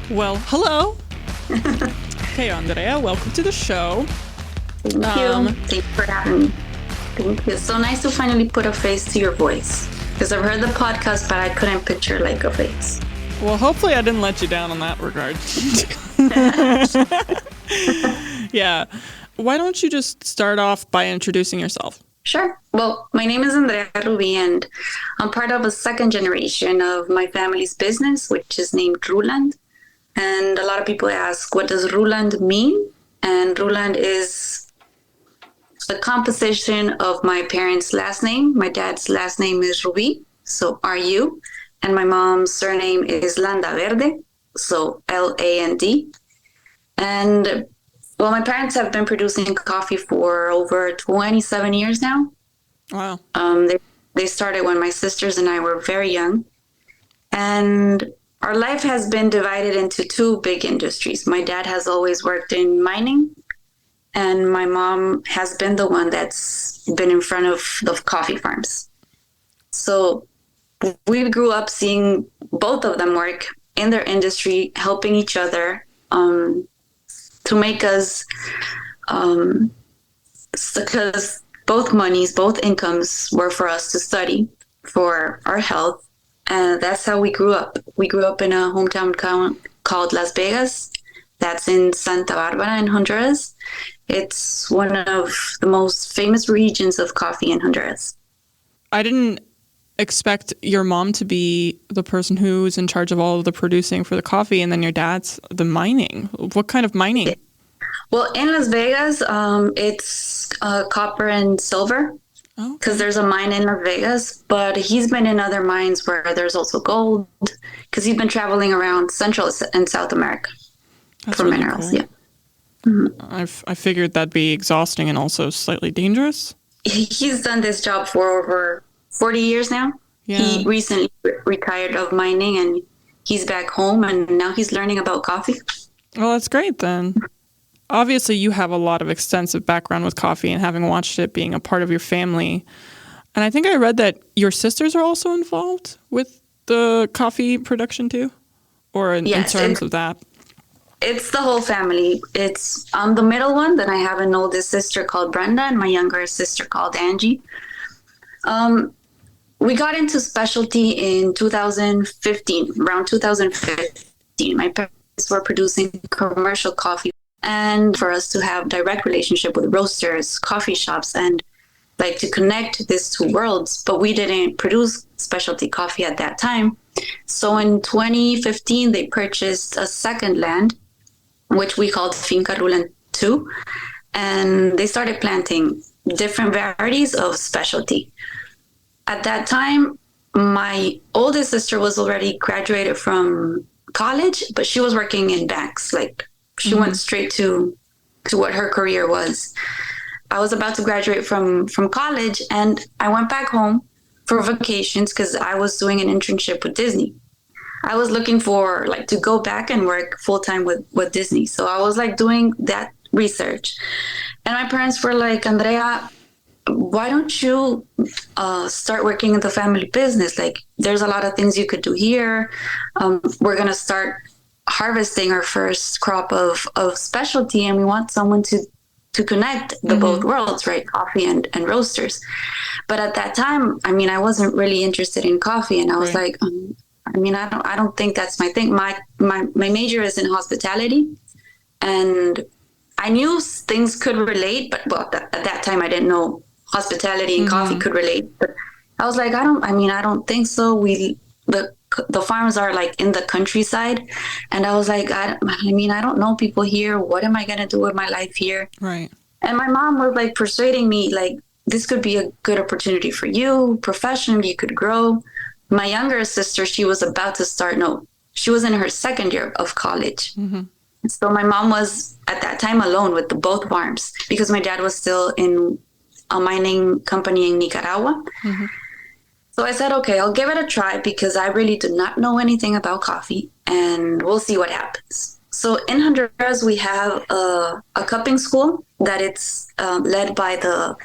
Well, hello. Hey, Andrea. Welcome to the show. Thank you. Thanks for having me. Thank you. It's so nice to finally put a face to your voice. Because I've heard the podcast, but I couldn't picture like a face. Well, hopefully I didn't let you down in that regard. Yeah. Why don't you just start off by introducing yourself? Sure. Well, my name is Andrea Rubi, and I'm part of a second generation of my family's business, which is named Ruland. And a lot of people ask, what does Ruland mean? And Ruland is a composition of my parents' last name. My dad's last name is Rubi, so R-U. And my mom's surname is Landa Verde, so L-A-N-D. And well, my parents have been producing coffee for over 27 years now. Wow. They started when my sisters and I were very young. And our life has been divided into two big industries. My dad has always worked in mining, and my mom has been the one that's been in front of the coffee farms. So we grew up seeing both of them work in their industry, helping each other to make us, because both incomes were for us to study for our health. And that's how we grew up. We grew up in a hometown called Las Vegas. That's in Santa Barbara in Honduras. It's one of the most famous regions of coffee in Honduras. I didn't expect your mom to be the person who's in charge of all of the producing for the coffee, and then your dad's the mining. What kind of mining? Well, in Las Vegas, it's copper and silver, because there's a mine in Las Vegas, but he's been in other mines where there's also gold, because he's been traveling around Central and South America for really minerals. Cool. Yeah. Mm-hmm. I figured that'd be exhausting and also slightly dangerous. He's done this job for over 40 years now. Yeah. He recently retired of mining, and he's back home, and now he's learning about coffee. Well, that's great then. Obviously, you have a lot of extensive background with coffee and having watched it being a part of your family. And I think I read that your sisters are also involved with the coffee production too? Or in terms of that? It's the whole family. I'm the middle one. Then I have an oldest sister called Brenda and my younger sister called Angie. We got into specialty in 2015, around 2015. My parents were producing commercial coffee, and for us to have direct relationship with roasters, coffee shops, and like to connect these two worlds. But we didn't produce specialty coffee at that time. So in 2015, they purchased a second land, which we called Finca Ruland 2. And they started planting different varieties of specialty. At that time, my oldest sister was already graduated from college, but she was working in banks. Like she went straight to what her career was. I was about to graduate from college, and I went back home for vacations because I was doing an internship with Disney. I was looking for like to go back and work full time with Disney. So I was like doing that research, and my parents were like, Andrea, why don't you start working in the family business? Like there's a lot of things you could do here. We're going to start harvesting our first crop of specialty, and we want someone to connect the both worlds, right? Coffee and roasters. But at that time, I mean, I wasn't really interested in coffee, and I was like, I don't think that's my thing. My major is in hospitality, and I knew things could relate, but at that time I didn't know hospitality and coffee could relate. But I was like, I don't think so. The farms are like in the countryside, and I was like, I don't know people here. What am I gonna do with my life here? Right. And my mom was like persuading me, like, this could be a good opportunity for you professionally. You could grow. My younger sister, she was about to start. No, she was in her second year of college. So my mom was at that time alone with both farms because my dad was still in a mining company in Nicaragua. So I said, okay, I'll give it a try because I really do not know anything about coffee, and we'll see what happens. So in Honduras, we have a cupping school that it's led by the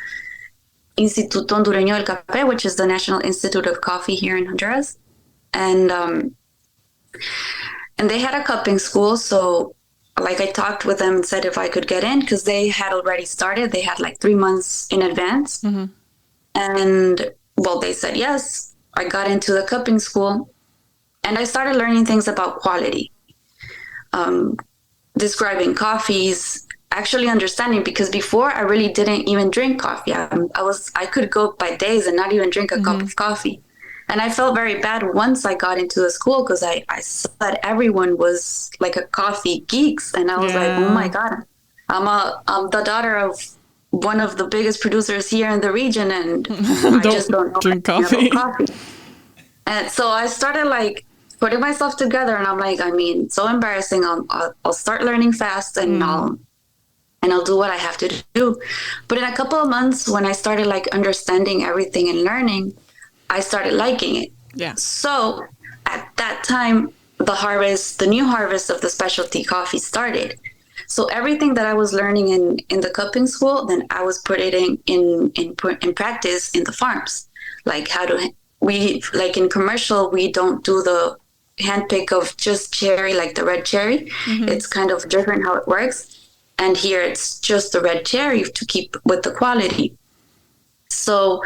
Instituto Hondureño del Café, which is the National Institute of Coffee here in Honduras. And And they had a cupping school. So, like, I talked with them and said if I could get in because they had already started. They had like 3 months in advance. Mm-hmm. And, well, they said yes. I got into the cupping school and I started learning things about quality, describing coffees, actually understanding, because before I really didn't even drink coffee. I could go by days and not even drink a cup of coffee. And I felt very bad once I got into the school because I saw that everyone was like a coffee geeks. And I was like, oh my God, I'm the daughter of one of the biggest producers here in the region, and I just don't know drink anything about coffee. And so I started like putting myself together, and I'm like, I mean, so embarrassing. I'll start learning fast, and I'll do what I have to do. But in a couple of months, when I started like understanding everything and learning, I started liking it. Yeah. So at that time, the new harvest of the specialty coffee started. So everything that I was learning in the cupping school, then I was putting it in practice in the farms. Like like in commercial, we don't do the handpick of just cherry, like the red cherry. Mm-hmm. It's kind of different how it works. And here it's just the red cherry to keep with the quality. So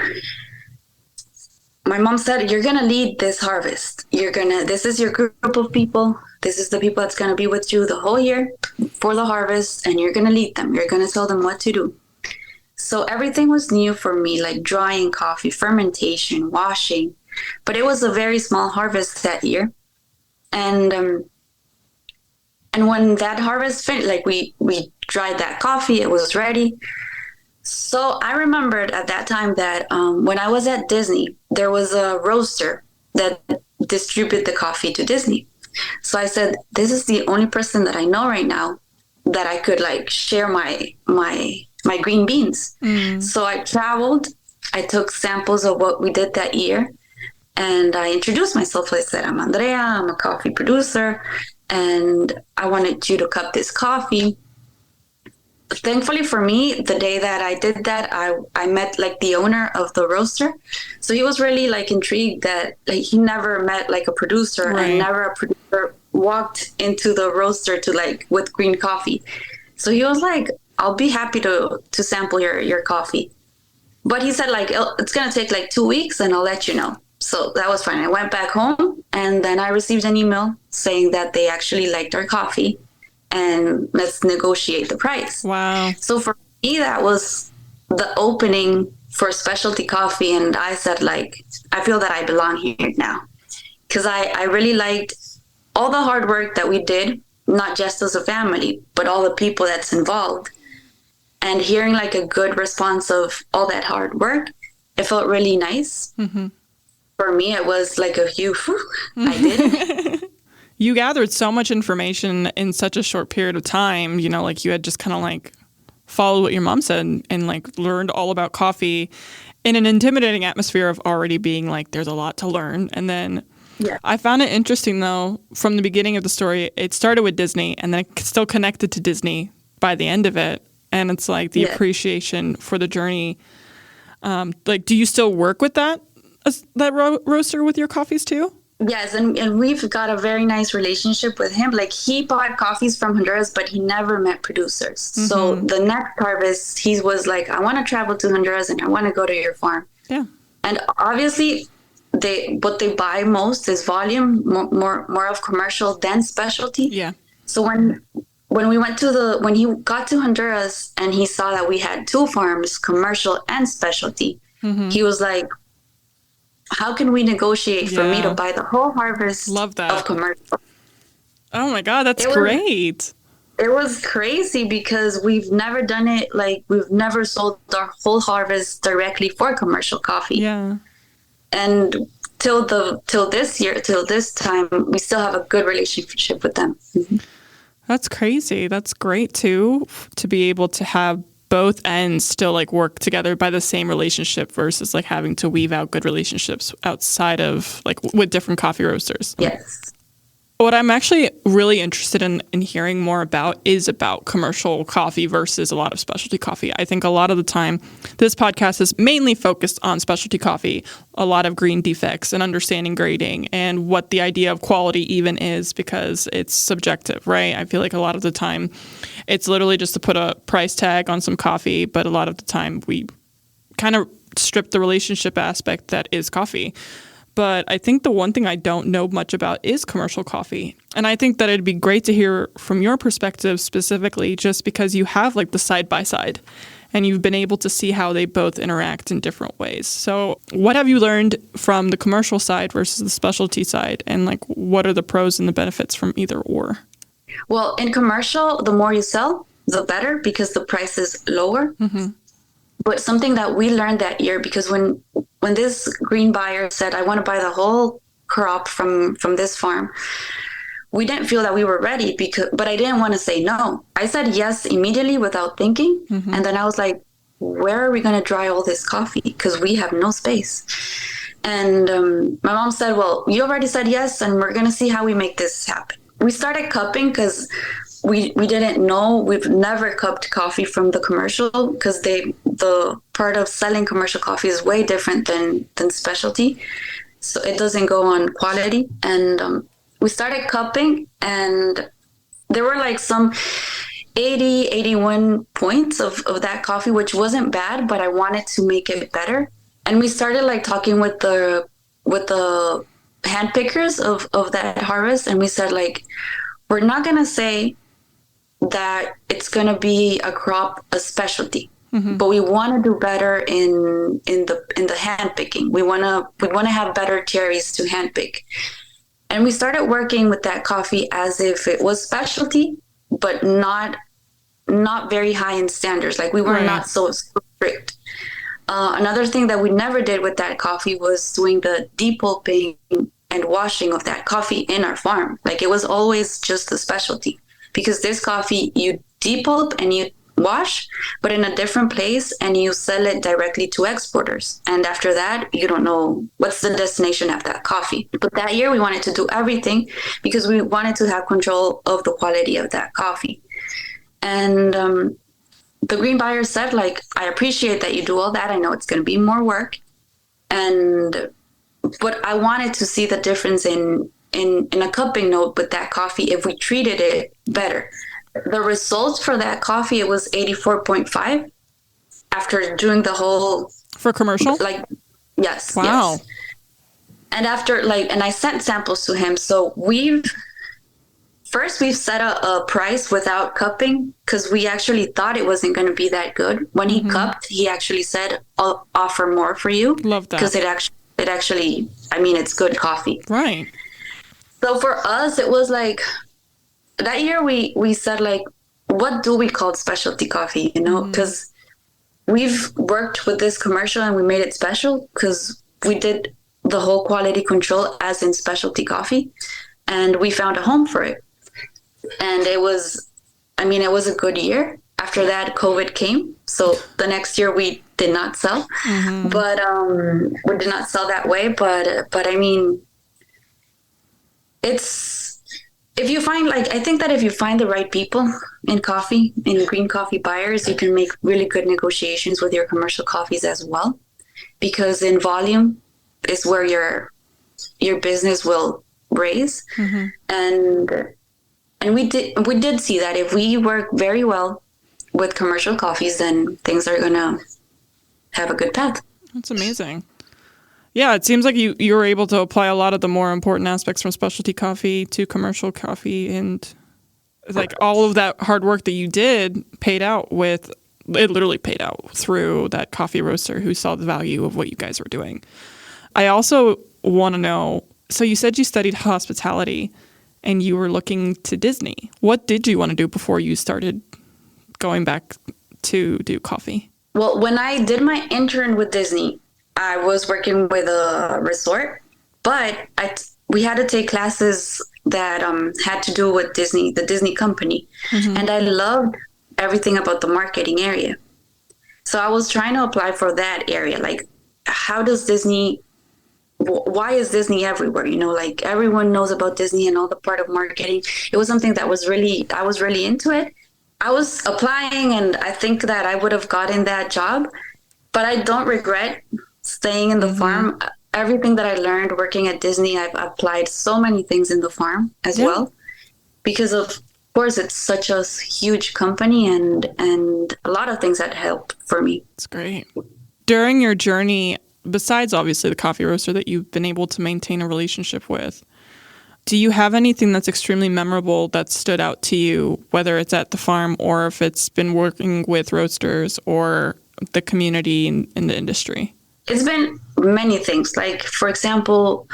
my mom said, you're going to lead this harvest. This is your group of people. This is the people that's going to be with you the whole year for the harvest. And you're going to lead them. You're going to tell them what to do. So everything was new for me, like drying coffee, fermentation, washing. But it was a very small harvest that year. And when that harvest finished, like we dried that coffee, it was ready. So I remembered at that time that when I was at Disney, there was a roaster that distributed the coffee to Disney. So I said, this is the only person that I know right now that I could like share my green beans. So I traveled, I took samples of what we did that year, and I introduced myself. I said, I'm Andrea, I'm a coffee producer, and I wanted you to cup this coffee. Thankfully for me, the day that I did that, I met like the owner of the roaster. So he was really like intrigued that like he never met like a producer, right, and never a producer walked into the roaster to like with green coffee. So he was like, I'll be happy to sample your coffee. But he said like, it's going to take like 2 weeks and I'll let you know. So that was fine. I went back home and then I received an email saying that they actually liked our coffee and let's negotiate the price. Wow. So for me, that was the opening for specialty coffee. And I said, like, I feel that I belong here now. Because I really liked all the hard work that we did, not just as a family, but all the people that's involved. And hearing like a good response of all that hard work, it felt really nice. Mm-hmm. For me, it was like a huge, I did it. You gathered so much information in such a short period of time, you know, like you had just kind of like followed what your mom said and like learned all about coffee in an intimidating atmosphere of already being like, there's a lot to learn. And then I found it interesting, though, from the beginning of the story, it started with Disney and then it still connected to Disney by the end of it. And it's like the appreciation for the journey. Like, do you still work with that roaster with your coffees too? Yes, and we've got a very nice relationship with him. Like, he bought coffees from Honduras, but he never met producers. Mm-hmm. So the next harvest, he was like, I want to travel to Honduras and I want to go to your farm. Yeah. And obviously, what they buy most is volume, more of commercial than specialty. Yeah. So when he got to Honduras and he saw that we had 2 farms, commercial and specialty, he was like, how can we negotiate for me to buy the whole harvest of commercial? Oh my God, that's great. It was crazy because we've never done it. Like, we've never sold our whole harvest directly for commercial coffee. Yeah. And till this time, we still have a good relationship with them. Mm-hmm. That's crazy. That's great too, to be able to have both ends still like work together by the same relationship versus like having to weave out good relationships outside of like with different coffee roasters. Yes. What I'm actually really interested in hearing more about is about commercial coffee versus a lot of specialty coffee. I think a lot of the time, this podcast is mainly focused on specialty coffee, a lot of green defects and understanding grading and what the idea of quality even is, because it's subjective, right? I feel like a lot of the time it's literally just to put a price tag on some coffee, but a lot of the time we kind of strip the relationship aspect that is coffee. But I think the one thing I don't know much about is commercial coffee. And I think that it'd be great to hear from your perspective specifically, just because you have like the side by side and you've been able to see how they both interact in different ways. So what have you learned from the commercial side versus the specialty side? And like, what are the pros and the benefits from either or? Well, in commercial, the more you sell, the better, because the price is lower. Mm-hmm. But something that we learned that year, because when this green buyer said, I want to buy the whole crop from this farm, we didn't feel that we were ready, but I didn't want to say no. I said yes immediately without thinking. Mm-hmm. And then I was like, where are we going to dry all this coffee? Because we have no space. And my mom said, well, you already said yes, and we're going to see how we make this happen. We started cupping because we didn't know. We've never cupped coffee from the commercial, because the part of selling commercial coffee is way different than specialty. So it doesn't go on quality. And we started cupping, and there were like some 80, 81 points of that coffee, which wasn't bad, but I wanted to make it better. And we started like talking with the hand pickers of that harvest. And we said, like, we're not going to say that it's going to be a specialty, mm-hmm. but we want to do better in the hand picking. We want to have better cherries to hand pick. And we started working with that coffee as if it was specialty, but not very high in standards. Like, we were not so strict. Another thing that we never did with that coffee was doing the depulping and washing of that coffee in our farm. Like, it was always just a specialty, because this coffee you depulp and you wash, but in a different place, and you sell it directly to exporters. And after that, you don't know what's the destination of that coffee. But that year we wanted to do everything, because we wanted to have control of the quality of that coffee. And the green buyer said, like, I appreciate that you do all that. I know it's going to be more work. But I wanted to see the difference in a cupping note with that coffee if we treated it better. The results for that coffee, it was 84.5 after doing the whole... For commercial? Like, yes. Wow. Yes. And after, like, and I sent samples to him. So we've set a price without cupping, because we actually thought it wasn't going to be that good. When he cupped, he actually said, I'll offer more for you. Love that. Because it actually, I mean, it's good coffee. Right. So for us, it was like, that year we said, like, what do we call specialty coffee, you know? Because we've worked with this commercial and we made it special, because we did the whole quality control as in specialty coffee, and we found a home for it. And it was a good year. After that, COVID came. So the next year we did not sell, but we did not sell that way. But I mean, I think that if you find the right people in coffee, in green coffee buyers, you can make really good negotiations with your commercial coffees as well, because in volume is where your business will raise. And we did see that if we work very well with commercial coffees, then things are going to have a good path. That's amazing. Yeah, it seems like you were able to apply a lot of the more important aspects from specialty coffee to commercial coffee, and like all of that hard work that you did literally paid out through that coffee roaster who saw the value of what you guys were doing. I also want to know, so you said you studied hospitality and you were looking to Disney. What did you want to do before you started going back to do coffee? Well, when I did my intern with Disney, I was working with a resort, but we had to take classes that had to do with Disney, the Disney company. And I loved everything about the marketing area. So I was trying to apply for that area. Like, how does Disney why is Disney everywhere? You know, like everyone knows about Disney and all the part of marketing. It was something that I was really into it. I was applying and I think that I would have gotten that job, but I don't regret staying in the farm. Everything that I learned working at Disney, I've applied so many things in the farm as well, because of course it's such a huge company and a lot of things that helped for me. That's great. During your journey, besides obviously the coffee roaster that you've been able to maintain a relationship with, do you have anything that's extremely memorable that stood out to you, whether it's at the farm or if it's been working with roasters or the community in the industry? It's been many things. Like, for example,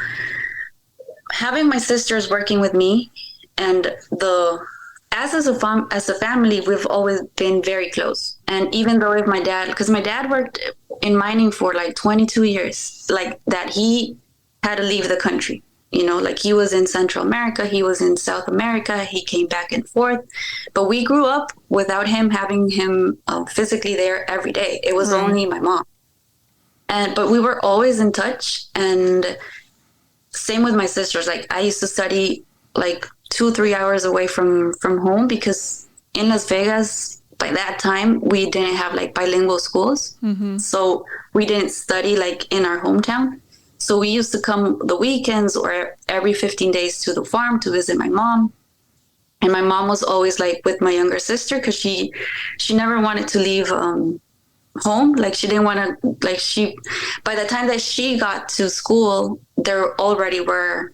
having my sisters working with me and as a family, we've always been very close. And even though if because my dad worked in mining for like 22 years, like that he had to leave the country. You know, like he was in Central America, he was in South America, he came back and forth. But we grew up without having him physically there every day. It was only my mom. But we were always in touch. And same with my sisters. Like I used to study like 2-3 hours away from home, because in Las Vegas, by that time, we didn't have like bilingual schools. So we didn't study like in our hometown. So we used to come the weekends or every 15 days to the farm to visit my mom. And my mom was always like with my younger sister, because she never wanted to leave home. Like she didn't want to, like by the time that she got to school, there already were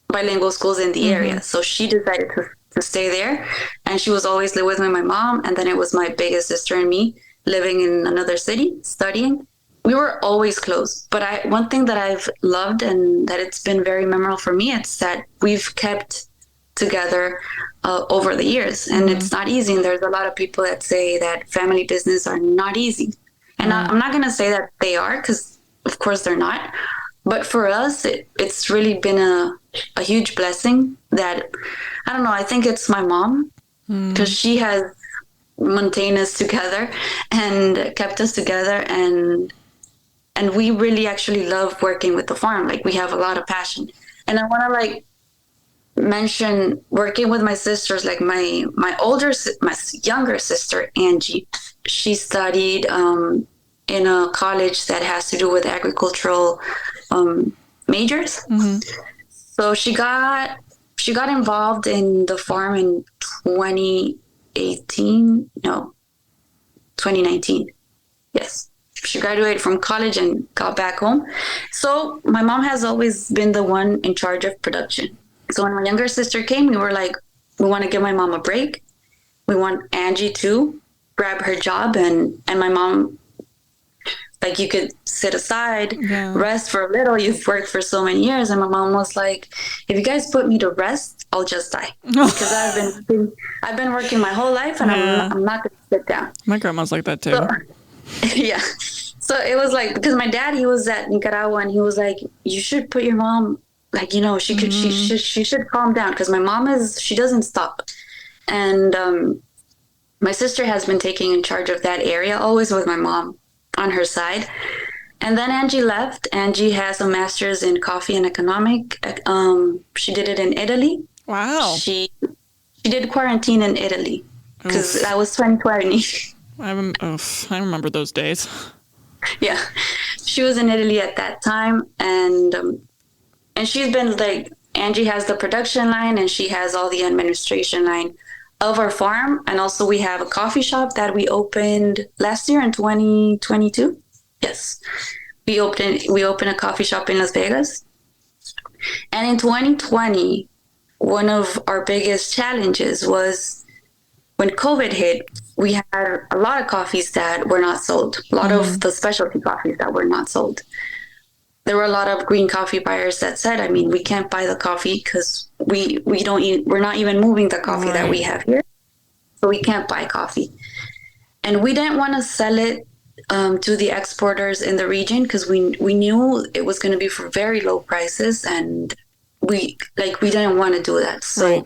bilingual schools in the area. So she decided to stay there. And she was always live with my mom. And then it was my biggest sister and me living in another city studying. We were always close. But one thing that I've loved and that it's been very memorable for me, it's that we've kept together over the years. And it's not easy. And there's a lot of people that say that family business are not easy. And I'm not going to say that they are, because of course they're not. But for us, it's really been a huge blessing that, I don't know, I think it's my mom, because she has maintained us together and kept us together. And we really actually love working with the farm. Like we have a lot of passion. And I want to like mention working with my sisters, like my younger sister, Angie, she studied in a college that has to do with agricultural majors. So she got involved in the farm in 2019. Yes. She graduated from college and got back home. So my mom has always been the one in charge of production. So when my younger sister came, we were like, we want to give my mom a break. We want Angie to grab her job, and my mom, like, you could sit aside, rest for a little. You've worked for so many years. And my mom was like, if you guys put me to rest, I'll just die. Because I've been working my whole life, and I'm not going to sit down. My grandma's like that too. So, yeah. So it was like, because my dad, he was at Nicaragua, and he was like, you should put your mom, like, you know, she should calm down, because my mom she doesn't stop. And my sister has been taking in charge of that area, always with my mom on her side. And then Angie left. Angie has a master's in coffee and economic. She did it in Italy. Wow. She did quarantine in Italy, because that was 2020. I remember those days. Yeah, she was in Italy at that time, and she's been like, Angie has the production line, and she has all the administration line of our farm. And also we have a coffee shop that we opened last year in 2022. Yes, we opened a coffee shop in Las Vegas. And in 2020, one of our biggest challenges was when COVID hit. We had a lot of coffees that were not sold, a lot of the specialty coffees that were not sold. There were a lot of green coffee buyers that said, I mean, we can't buy the coffee because we're not even moving the coffee that we have here. So we can't buy coffee. And we didn't want to sell it to the exporters in the region, because we knew it was going to be for very low prices, and we didn't want to do that. So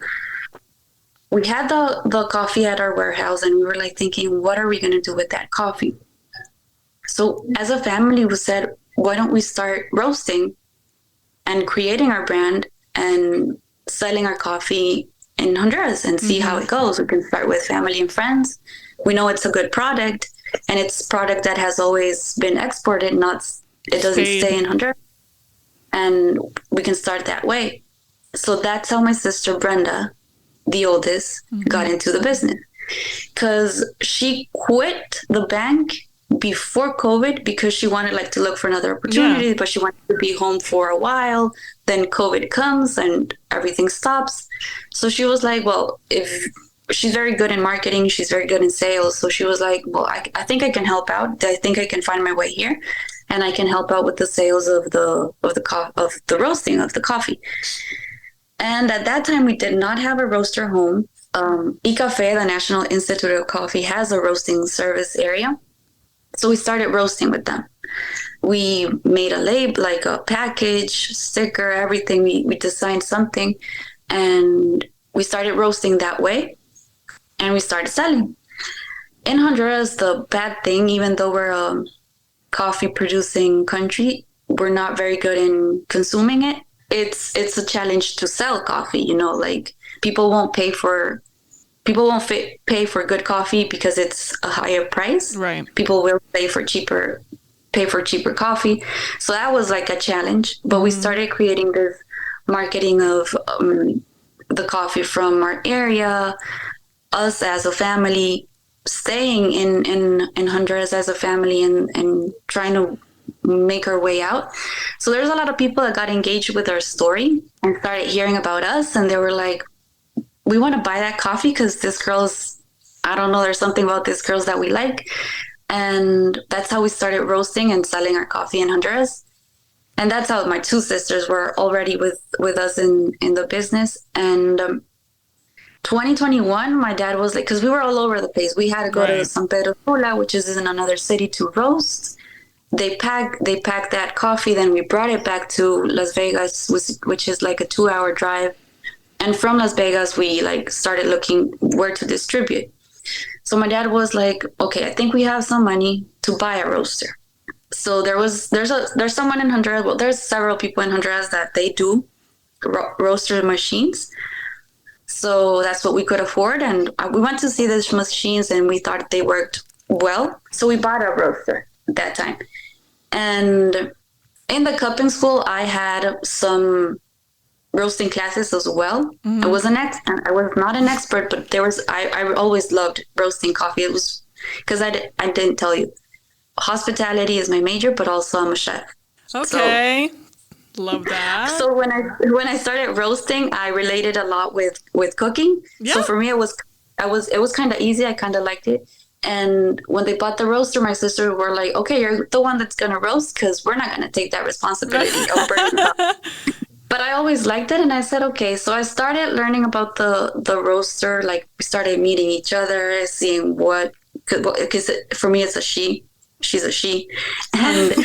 we had the coffee at our warehouse, and we were like thinking, what are we going to do with that coffee? So as a family, we said, why don't we start roasting and creating our brand and selling our coffee in Honduras and see how it goes. We can start with family and friends. We know it's a good product, and it's a product that has always been exported, it doesn't stay in Honduras. And we can start that way. So that's how my sister Brenda, the oldest, got into the business. Because she quit the bank before COVID because she wanted like to look for another opportunity, but she wanted to be home for a while. Then COVID comes and everything stops. So she was like, well, if she's very good in marketing, she's very good in sales. So she was like, well, I think I can help out. I think I can find my way here, and I can help out with the sales of the roasting of the coffee. And at that time, we did not have a roaster home. ICAFE, the National Institute of Coffee, has a roasting service area. So we started roasting with them. We made a label, like a package, sticker, everything. We designed something, and we started roasting that way, and we started selling. In Honduras, the bad thing, even though we're a coffee producing country, we're not very good in consuming it. It's a challenge to sell coffee, you know, like people won't pay for good coffee because it's a higher price. Right. People will pay for cheaper coffee. So that was like a challenge, but we started creating this marketing of the coffee from our area, us as a family, staying in Honduras as a family and trying to make our way out. So there's a lot of people that got engaged with our story and started hearing about us, and they were like, we want to buy that coffee because this girl's, I don't know, there's something about this girl's that we like. And that's how we started roasting and selling our coffee in Honduras. And that's how my two sisters were already with us in the business. And 2021, my dad was like, because we were all over the place. We had to go to San Pedro Sula, which is in another city, to roast. They packed that coffee. Then we brought it back to Las Vegas, which is like a 2-hour drive. And from Las Vegas, we like started looking where to distribute. So my dad was like, okay, I think we have some money to buy a roaster. So there's someone in Honduras. Well, there's several people in Honduras that they do roaster machines. So that's what we could afford. And we went to see these machines and we thought they worked well. So we bought a roaster at that time. And in the cupping school, I had some roasting classes as well. I was not an expert, but I always loved roasting coffee. It was because I didn't tell you, hospitality is my major, but also I'm a chef. Okay. Love that. So when I started roasting, I related a lot with cooking. Yeah. So for me, it was kind of easy. I kind of liked it. And when they bought the roaster, my sisters were like, okay, you're the one that's going to roast because we're not going to take that responsibility of burning it up. But I always liked it, and I said, okay. So I started learning about the roaster. Like, we started meeting each other, seeing because for me, it's a she. She's a she. And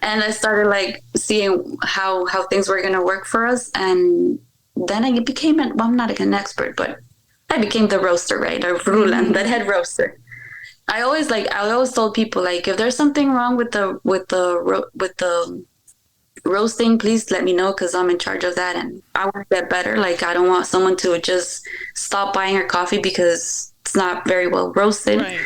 and I started, like, seeing how things were going to work for us. And then I became, I'm not an expert, but I became the roaster, right? Or Rulan, the head roaster. I always told people, like, if there's something wrong with the roasting, please let me know because I'm in charge of that and I want to get better. Like, I don't want someone to just stop buying our coffee because it's not very well roasted. Right.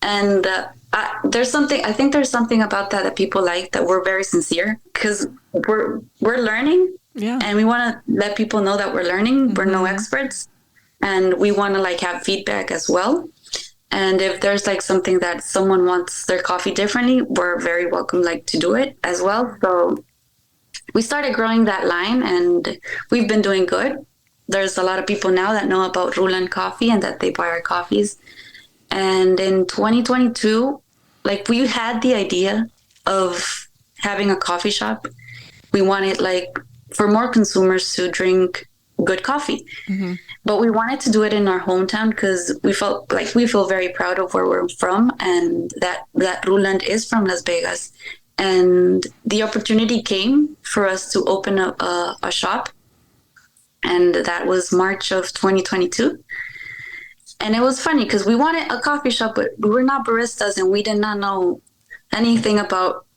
And I think there's something about that people like, that we're very sincere because we're learning. Yeah. And we want to let people know that we're learning. We're no experts, and we want to, like, have feedback as well. And if there's, like, something that someone wants their coffee differently, we're very welcome, like, to do it as well. So we started growing that line, and we've been doing good. There's a lot of people now that know about Rulan coffee and that they buy our coffees. And in 2022, like, we had the idea of having a coffee shop. We wanted, like, for more consumers to drink good coffee. Mm-hmm. But we wanted to do it in our hometown because we feel very proud of where we're from, and that Ruland is from Las Vegas. And the opportunity came for us to open a shop, and that was March of 2022. And it was funny because we wanted a coffee shop, but we were not baristas and we did not know anything about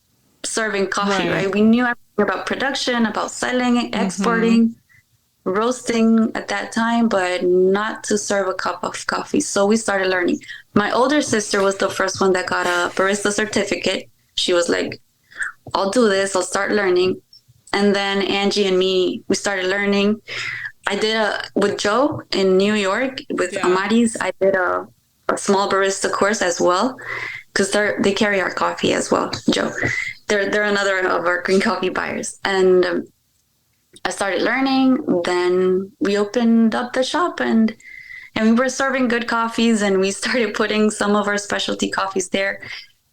serving coffee, right? We knew about production, about selling, Mm-hmm. exporting, roasting at that time, but not to serve a cup of coffee. So we started learning. My older sister was the first one that got a barista certificate. She was like, I'll do this, I'll start learning. And then Angie and me, we started learning. I did with Joe in New York with Yeah. Amaris. I did a small barista course as well because they carry our coffee as well. Joe, they're another of our green coffee buyers, and I started learning. Then we opened up the shop, and we were serving good coffees, and we started putting some of our specialty coffees there.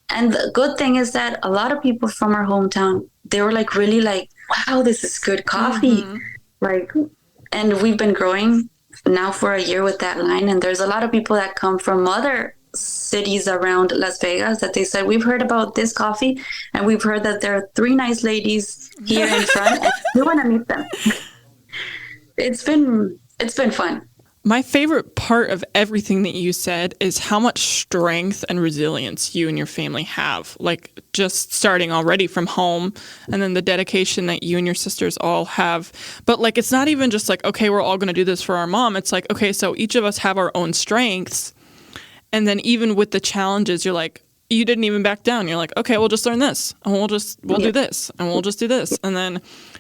And the good thing is that a lot of people from our hometown, they were like really like, wow, this is good coffee. Mm-hmm. Like, and we've been growing now for a year with that line. And there's a lot of people that come from other cities around Las Vegas that they said, we've heard about this coffee and we've heard that there are three nice ladies here in front and we want to meet them. It's been fun. My favorite part of everything that you said is how much strength and resilience you and your family have. Like just starting already from home and then the dedication that you and your sisters all have. But like it's not even just like, okay, we're all going to do this for our mom. It's like, okay, so each of us have our own strengths. And then even with the challenges, you're like, you didn't even back down. You're like, okay, we'll just learn this and we'll do this and we'll just do this. And then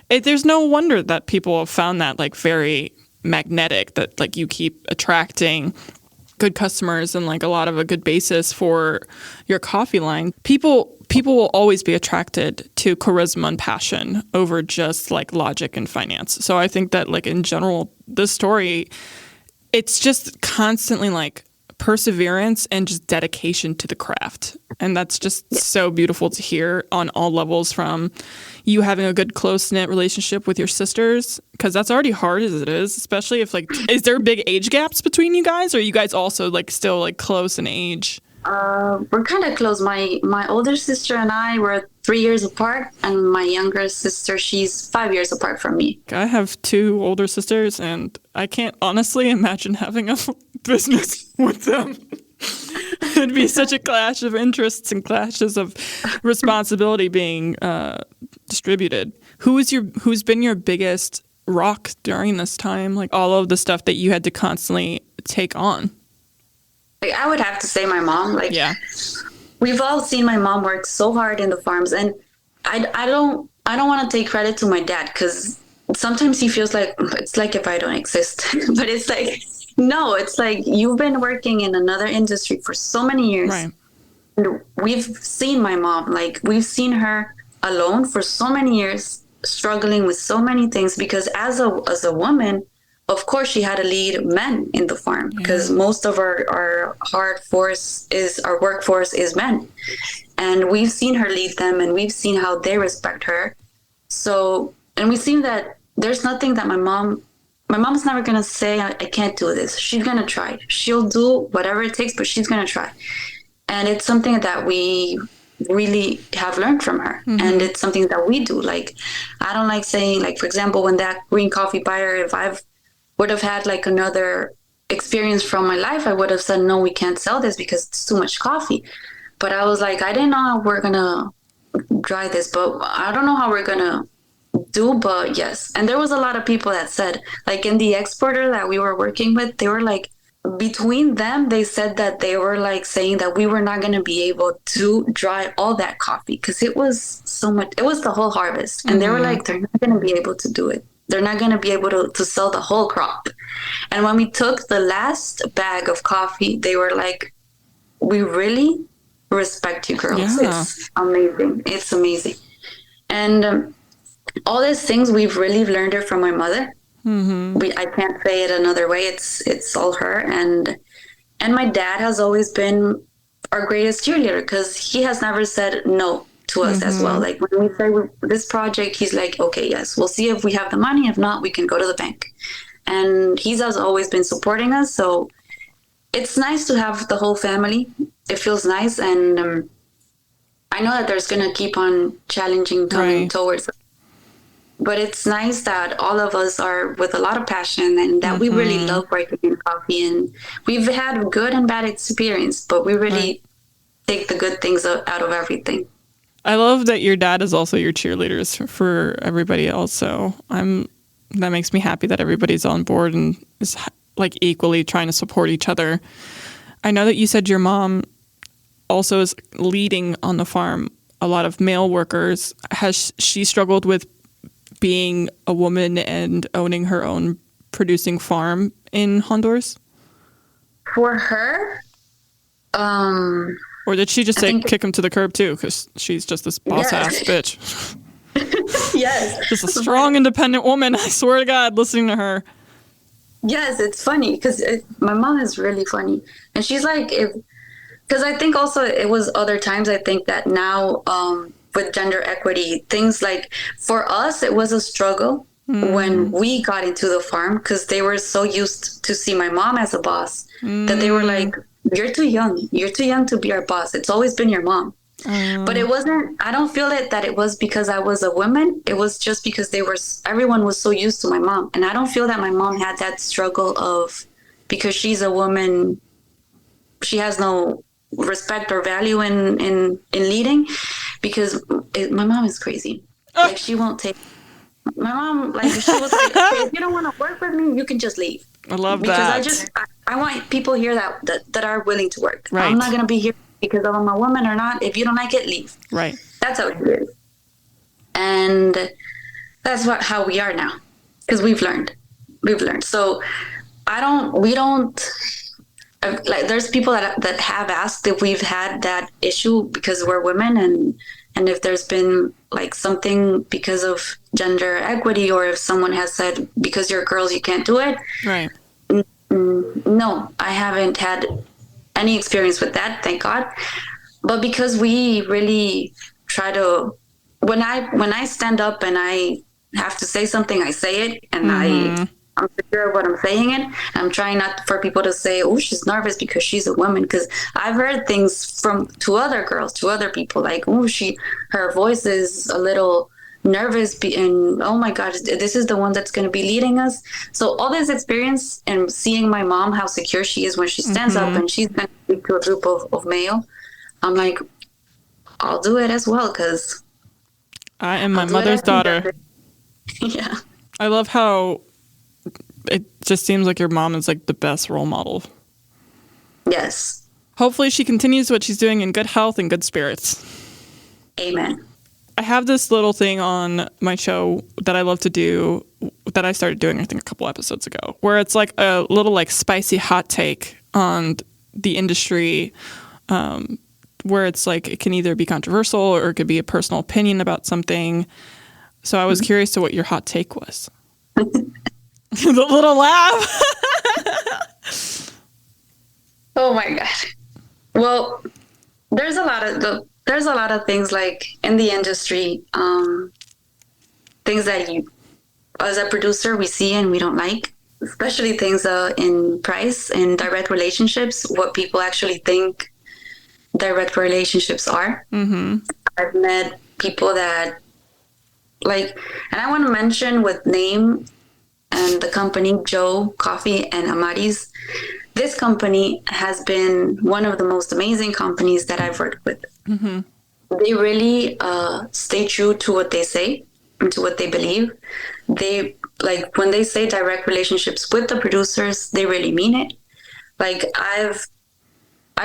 there's no wonder that people have found that like very magnetic, that like you keep attracting good customers and like a lot of a good basis for your coffee line. People will always be attracted to charisma and passion over just like logic and finance. So I think that like in general, this story, it's just constantly like perseverance and just dedication to the craft. And that's just so beautiful to hear on all levels, from you having a good close-knit relationship with your sisters, because that's already hard as it is, especially if like, is there big age gaps between you guys, or are you guys also like still like close in age? We're kind of close. My older sister and I were 3 years apart, and my younger sister, she's 5 years apart from me. I have two older sisters, and I can't honestly imagine having a business with them. It'd be such a clash of interests and clashes of responsibility being distributed. Who's been your biggest rock during this time? Like all of the stuff that you had to constantly take on. Like, I would have to say my mom. Like, Yeah. we've all seen my mom work so hard in the farms, and I don't want to take credit to my dad because sometimes he feels like it's like if I don't exist, but it's like no, it's like you've been working in another industry for so many years. Right. And we've seen my mom, like we've seen her alone for so many years, struggling with so many things because as a woman, of course she had to lead men in the farm because most of our workforce is men. And we've seen her lead them and we've seen how they respect her. So, and we've seen that there's nothing that my mom's never going to say, I can't do this. She's going to try. She'll do whatever it takes, but she's going to try. And it's something that we really have learned from her. Mm-hmm. And it's something that we do. Like, I don't like saying, like, for example, when that green coffee buyer, if I would have had like another experience from my life, I would have said, no, we can't sell this because it's too much coffee. But I was like, I didn't know how we're going to dry this, but I don't know how we're going to do, but yes. And there was a lot of people that said, like in the exporter that we were working with, they were like, between them, they said that they were like saying that we were not going to be able to dry all that coffee because it was so much, it was the whole harvest. And they were like, they're not going to be able to do it. They're not going to be able to sell the whole crop. And when we took the last bag of coffee, they were like, we really respect you girls. Yeah. It's amazing. It's amazing. And all these things, we've really learned it from my mother. Mm-hmm. I can't say it another way. It's all her. And my dad has always been our greatest cheerleader because he has never said no to us as well. Like when we say this project, he's like, okay, yes, we'll see if we have the money. If not, we can go to the bank. And he has always been supporting us. So it's nice to have the whole family. It feels nice. And I know that there's going to keep on challenging coming towards us. But it's nice that all of us are with a lot of passion and that we really love working in coffee. And we've had good and bad experience, but we really take the good things out of everything. I love that your dad is also your cheerleaders for everybody else. So that makes me happy that everybody's on board and is like equally trying to support each other. I know that you said your mom also is leading on the farm a lot of male workers. Has she struggled with being a woman and owning her own producing farm in Honduras? For her, or did she just kick him to the curb too? Because she's just this boss ass bitch. Yes. Just a strong, independent woman. I swear to God, listening to her. Yes, it's funny because my mom is really funny. And she's like, because I think also it was other times, I think that now with gender equity, things like for us, it was a struggle when we got into the farm because they were so used to see my mom as a boss that they were like, you're too young. You're too young to be our boss. It's always been your mom. But it wasn't, I don't feel that it was because I was a woman. It was just because everyone was so used to my mom. And I don't feel that my mom had that struggle of, because she's a woman, she has no respect or value in leading, because my mom is crazy. Like she won't take, my mom, like she was like, okay, if you don't want to work with me, you can just leave. I love that. Because I want people here that are willing to work. Right. I'm not going to be here because I'm a woman or not. If you don't like it, leave. Right. That's how it is. And that's how we are now. Because we've learned. So we don't, like there's people that have asked if we've had that issue because we're women and if there's been like something because of gender equity, or if someone has said, because you're girls, you can't do it. Right. No, I haven't had any experience with that, thank God. But because we really try to, when I stand up and I have to say something, I say it, and I'm secure of what I'm saying it. I'm trying not for people to say, oh, she's nervous because she's a woman, because I've heard things to other girls, to other people, like, oh, her voice is a little nervous, and oh my God, this is the one that's going to be leading us. So all this experience and seeing my mom, how secure she is when she stands up and she's going to speak to a group of male, I'm like, I'll do it as well, because I am my mother's daughter. Yeah. I love how it just seems like your mom is like the best role model. Yes. Hopefully she continues what she's doing in good health and good spirits. Amen. I have this little thing on my show that I love to do, that I started doing, I think, a couple episodes ago, where it's like a little like spicy hot take on the industry, where it's like it can either be controversial or it could be a personal opinion about something. So I was curious to what your hot take was. The little laugh. Oh my God. Well, there's a lot of things like in the industry, things that you, as a producer, we see and we don't like, especially things in price and direct relationships, what people actually think direct relationships are. I've met people that like, and I want to mention with name and the company, Joe Coffee and Amaris. This company has been one of the most amazing companies that I've worked with. They really stay true to what they say and to what they believe. They, like, when they say direct relationships with the producers, they really mean it. Like, I've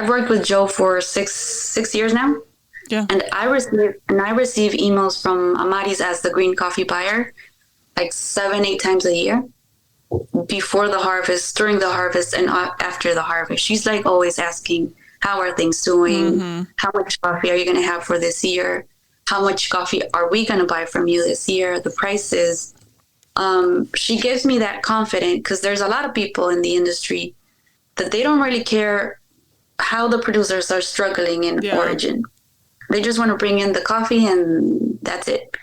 worked with Joe for six years now. Yeah. And I receive emails from Amaris as the green coffee buyer like 7-8 times a year, before the harvest, during the harvest, and after the harvest. She's like always asking, how are things doing? How much coffee are you going to have for this year? How much coffee are we going to buy from you this year? The prices. She gives me that confidence, because there's a lot of people in the industry that they don't really care how the producers are struggling in origin. They just want to bring in the coffee and that's it.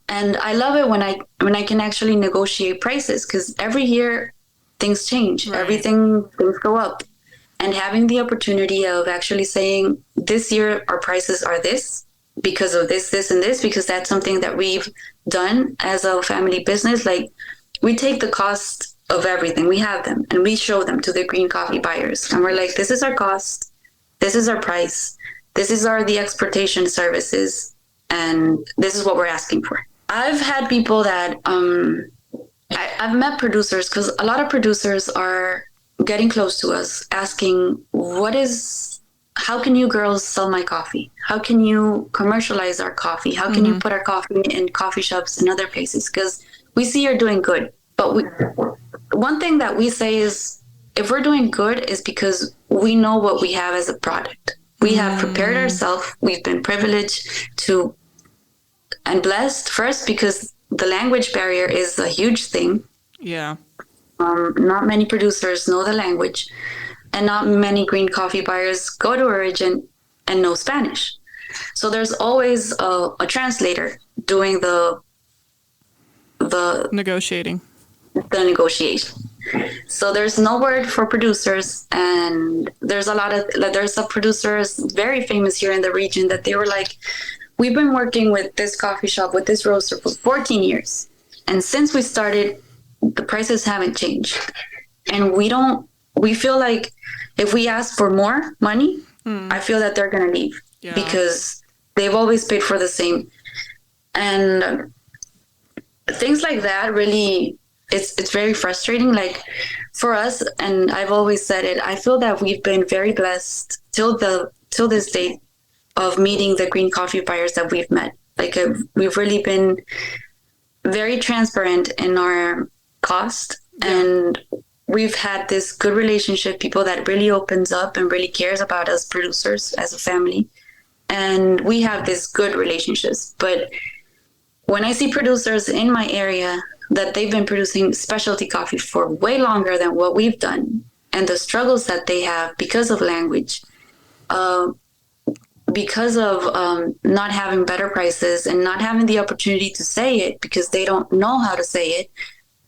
And I love it when I can actually negotiate prices, because every year things change. Right. Things go up. And having the opportunity of actually saying, this year our prices are this because of this, this, and this, because that's something that we've done as a family business. Like, we take the cost of everything. We have them and we show them to the green coffee buyers. And we're like, this is our cost. This is our price. This is the exportation services. and this is what we're asking for. I've had people that I've met producers, because a lot of producers are getting close to us asking, how can you girls sell my coffee? How can you commercialize our coffee? How can you put our coffee in coffee shops and other places? Because we see you're doing good. But one thing that we say is, if we're doing good, is because we know what we have as a product. We have prepared ourselves. We've been privileged and blessed, first because the language barrier is a huge thing. Yeah. Not many producers know the language, and not many green coffee buyers go to Origin and know Spanish. So there's always a translator doing the negotiation. So there's no word for producers, and there's a producers very famous here in the region that they were like, we've been working with this coffee shop, with this roaster for 14 years. And since we started, the prices haven't changed. And we feel like if we ask for more money, I feel that they're going to leave because they've always paid for the same. And things like that really, it's very frustrating. Like for us, and I've always said it, I feel that we've been very blessed till this date of meeting the green coffee buyers that we've met. Like we've really been very transparent in our cost, and we've had this good relationship, people that really opens up and really cares about us producers as a family. And we have this good relationships. But when I see producers in my area that they've been producing specialty coffee for way longer than what we've done, and the struggles that they have because of language, because of not having better prices and not having the opportunity to say it because they don't know how to say it,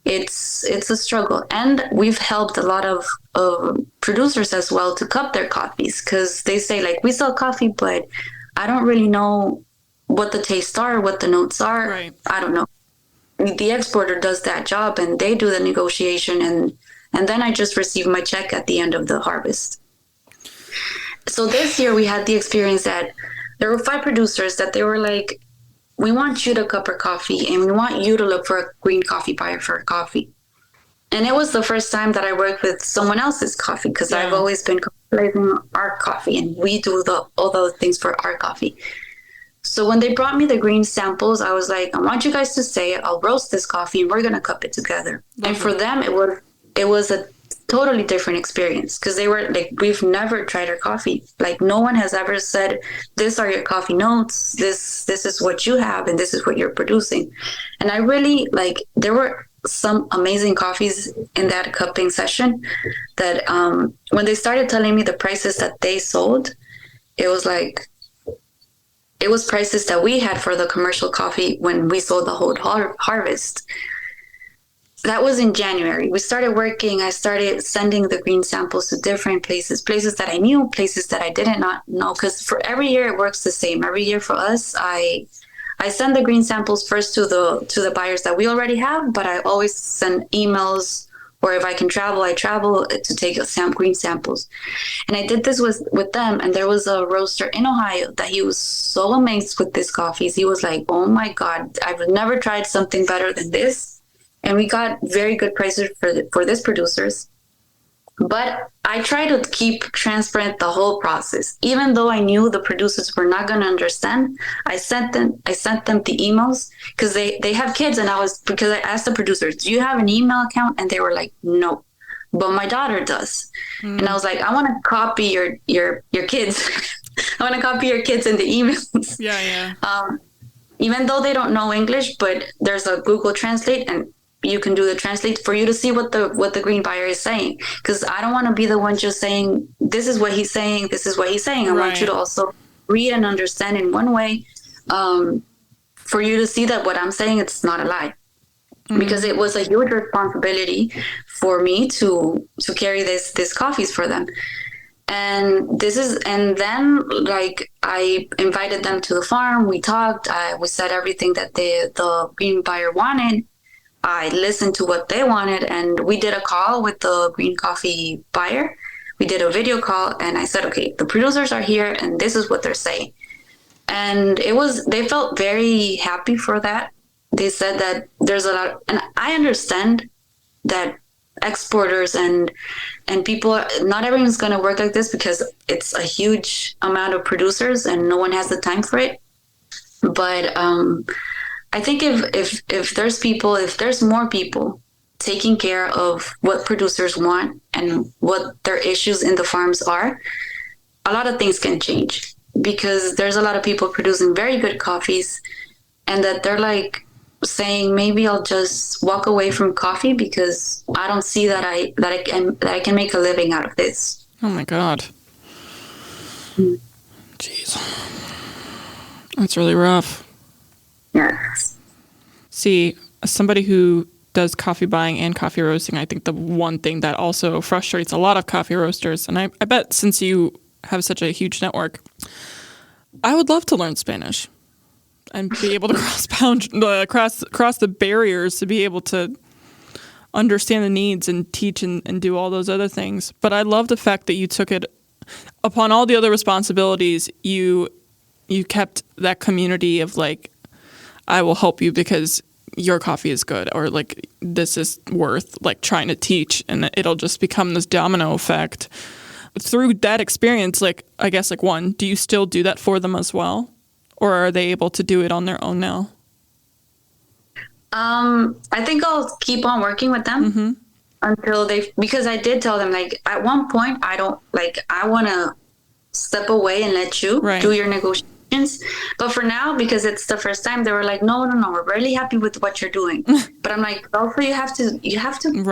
it's a struggle. And we've helped a lot of producers as well to cup their coffees, because they say, like, we sell coffee, but I don't really know what the tastes are, what the notes are. Right. I don't know. The exporter does that job, and they do the negotiation, and then I just receive my check at the end of the harvest. So this year we had the experience that there were 5 producers that they were like, we want you to cup our coffee, and we want you to look for a green coffee buyer for our coffee. And it was the first time that I worked with someone else's coffee, because I've always been commercializing our coffee, and we do all those things for our coffee. So when they brought me the green samples, I was like, I want you guys to say it. I'll roast this coffee, and we're going to cup it together. Lovely. And for them, it was a totally different experience, because they were like, we've never tried our coffee. Like, no one has ever said, this are your coffee notes, this is what you have, and this is what you're producing. And I really, like, there were some amazing coffees in that cupping session that when they started telling me the prices that they sold, it was like, it was prices that we had for the commercial coffee when we sold the whole harvest. That was in January. We started working. I started sending the green samples to different places that I knew, places that I did not know, because for every year it works the same. Every year for us, I send the green samples first to the buyers that we already have, but I always send emails, or if I can travel, I travel to take green samples. And I did this with them, and there was a roaster in Ohio that he was so amazed with these coffees. He was like, oh my God, I've never tried something better than this. And we got very good prices for this producers. But I try to keep transparent the whole process. Even though I knew the producers were not going to understand, I sent them the emails, because they have kids, and because I asked the producers, do you have an email account? And they were like, no, but my daughter does. And I was like, I want to copy your kids. I want to copy your kids in the emails. Yeah. Even though they don't know English, but there's a Google Translate, and you can do the translate for you to see what the green buyer is saying. Because I don't want to be the one just saying, this is what he's saying, this is what he's saying. I want you to also read and understand in one way, for you to see that what I'm saying, it's not a lie. Because it was a huge responsibility for me to carry these coffees for them. And then like, I invited them to the farm. We talked, we said everything that the green buyer wanted. I listened to what they wanted, and we did a call with the green coffee buyer. We did a video call, and I said, okay, the producers are here, and this is what they're saying. And they felt very happy for that. They said that there's a lot, and I understand that exporters and people, not everyone's going to work like this because it's a huge amount of producers and no one has the time for it. But I think if there's more people taking care of what producers want and what their issues in the farms are, a lot of things can change, because there's a lot of people producing very good coffees and that they're like saying, maybe I'll just walk away from coffee because I don't see that I can make a living out of this. Oh my God. Jeez. That's really rough. Yes. See, as somebody who does coffee buying and coffee roasting, I think the one thing that also frustrates a lot of coffee roasters, and I bet since you have such a huge network, I would love to learn Spanish and be able to cross the barriers to be able to understand the needs and teach and do all those other things. But I love the fact that you took it upon all the other responsibilities. You kept that community of like, I will help you because your coffee is good, or like this is worth like trying to teach, and it'll just become this domino effect. Through that experience, like, I guess, like, one, do you still do that for them as well? Or are they able to do it on their own now? I think I'll keep on working with them until because I did tell them, like, at one point, I want to step away and let you do your negotiations. But for now, because it's the first time, they were like, no, we're really happy with what you're doing. But I'm like, also, you have to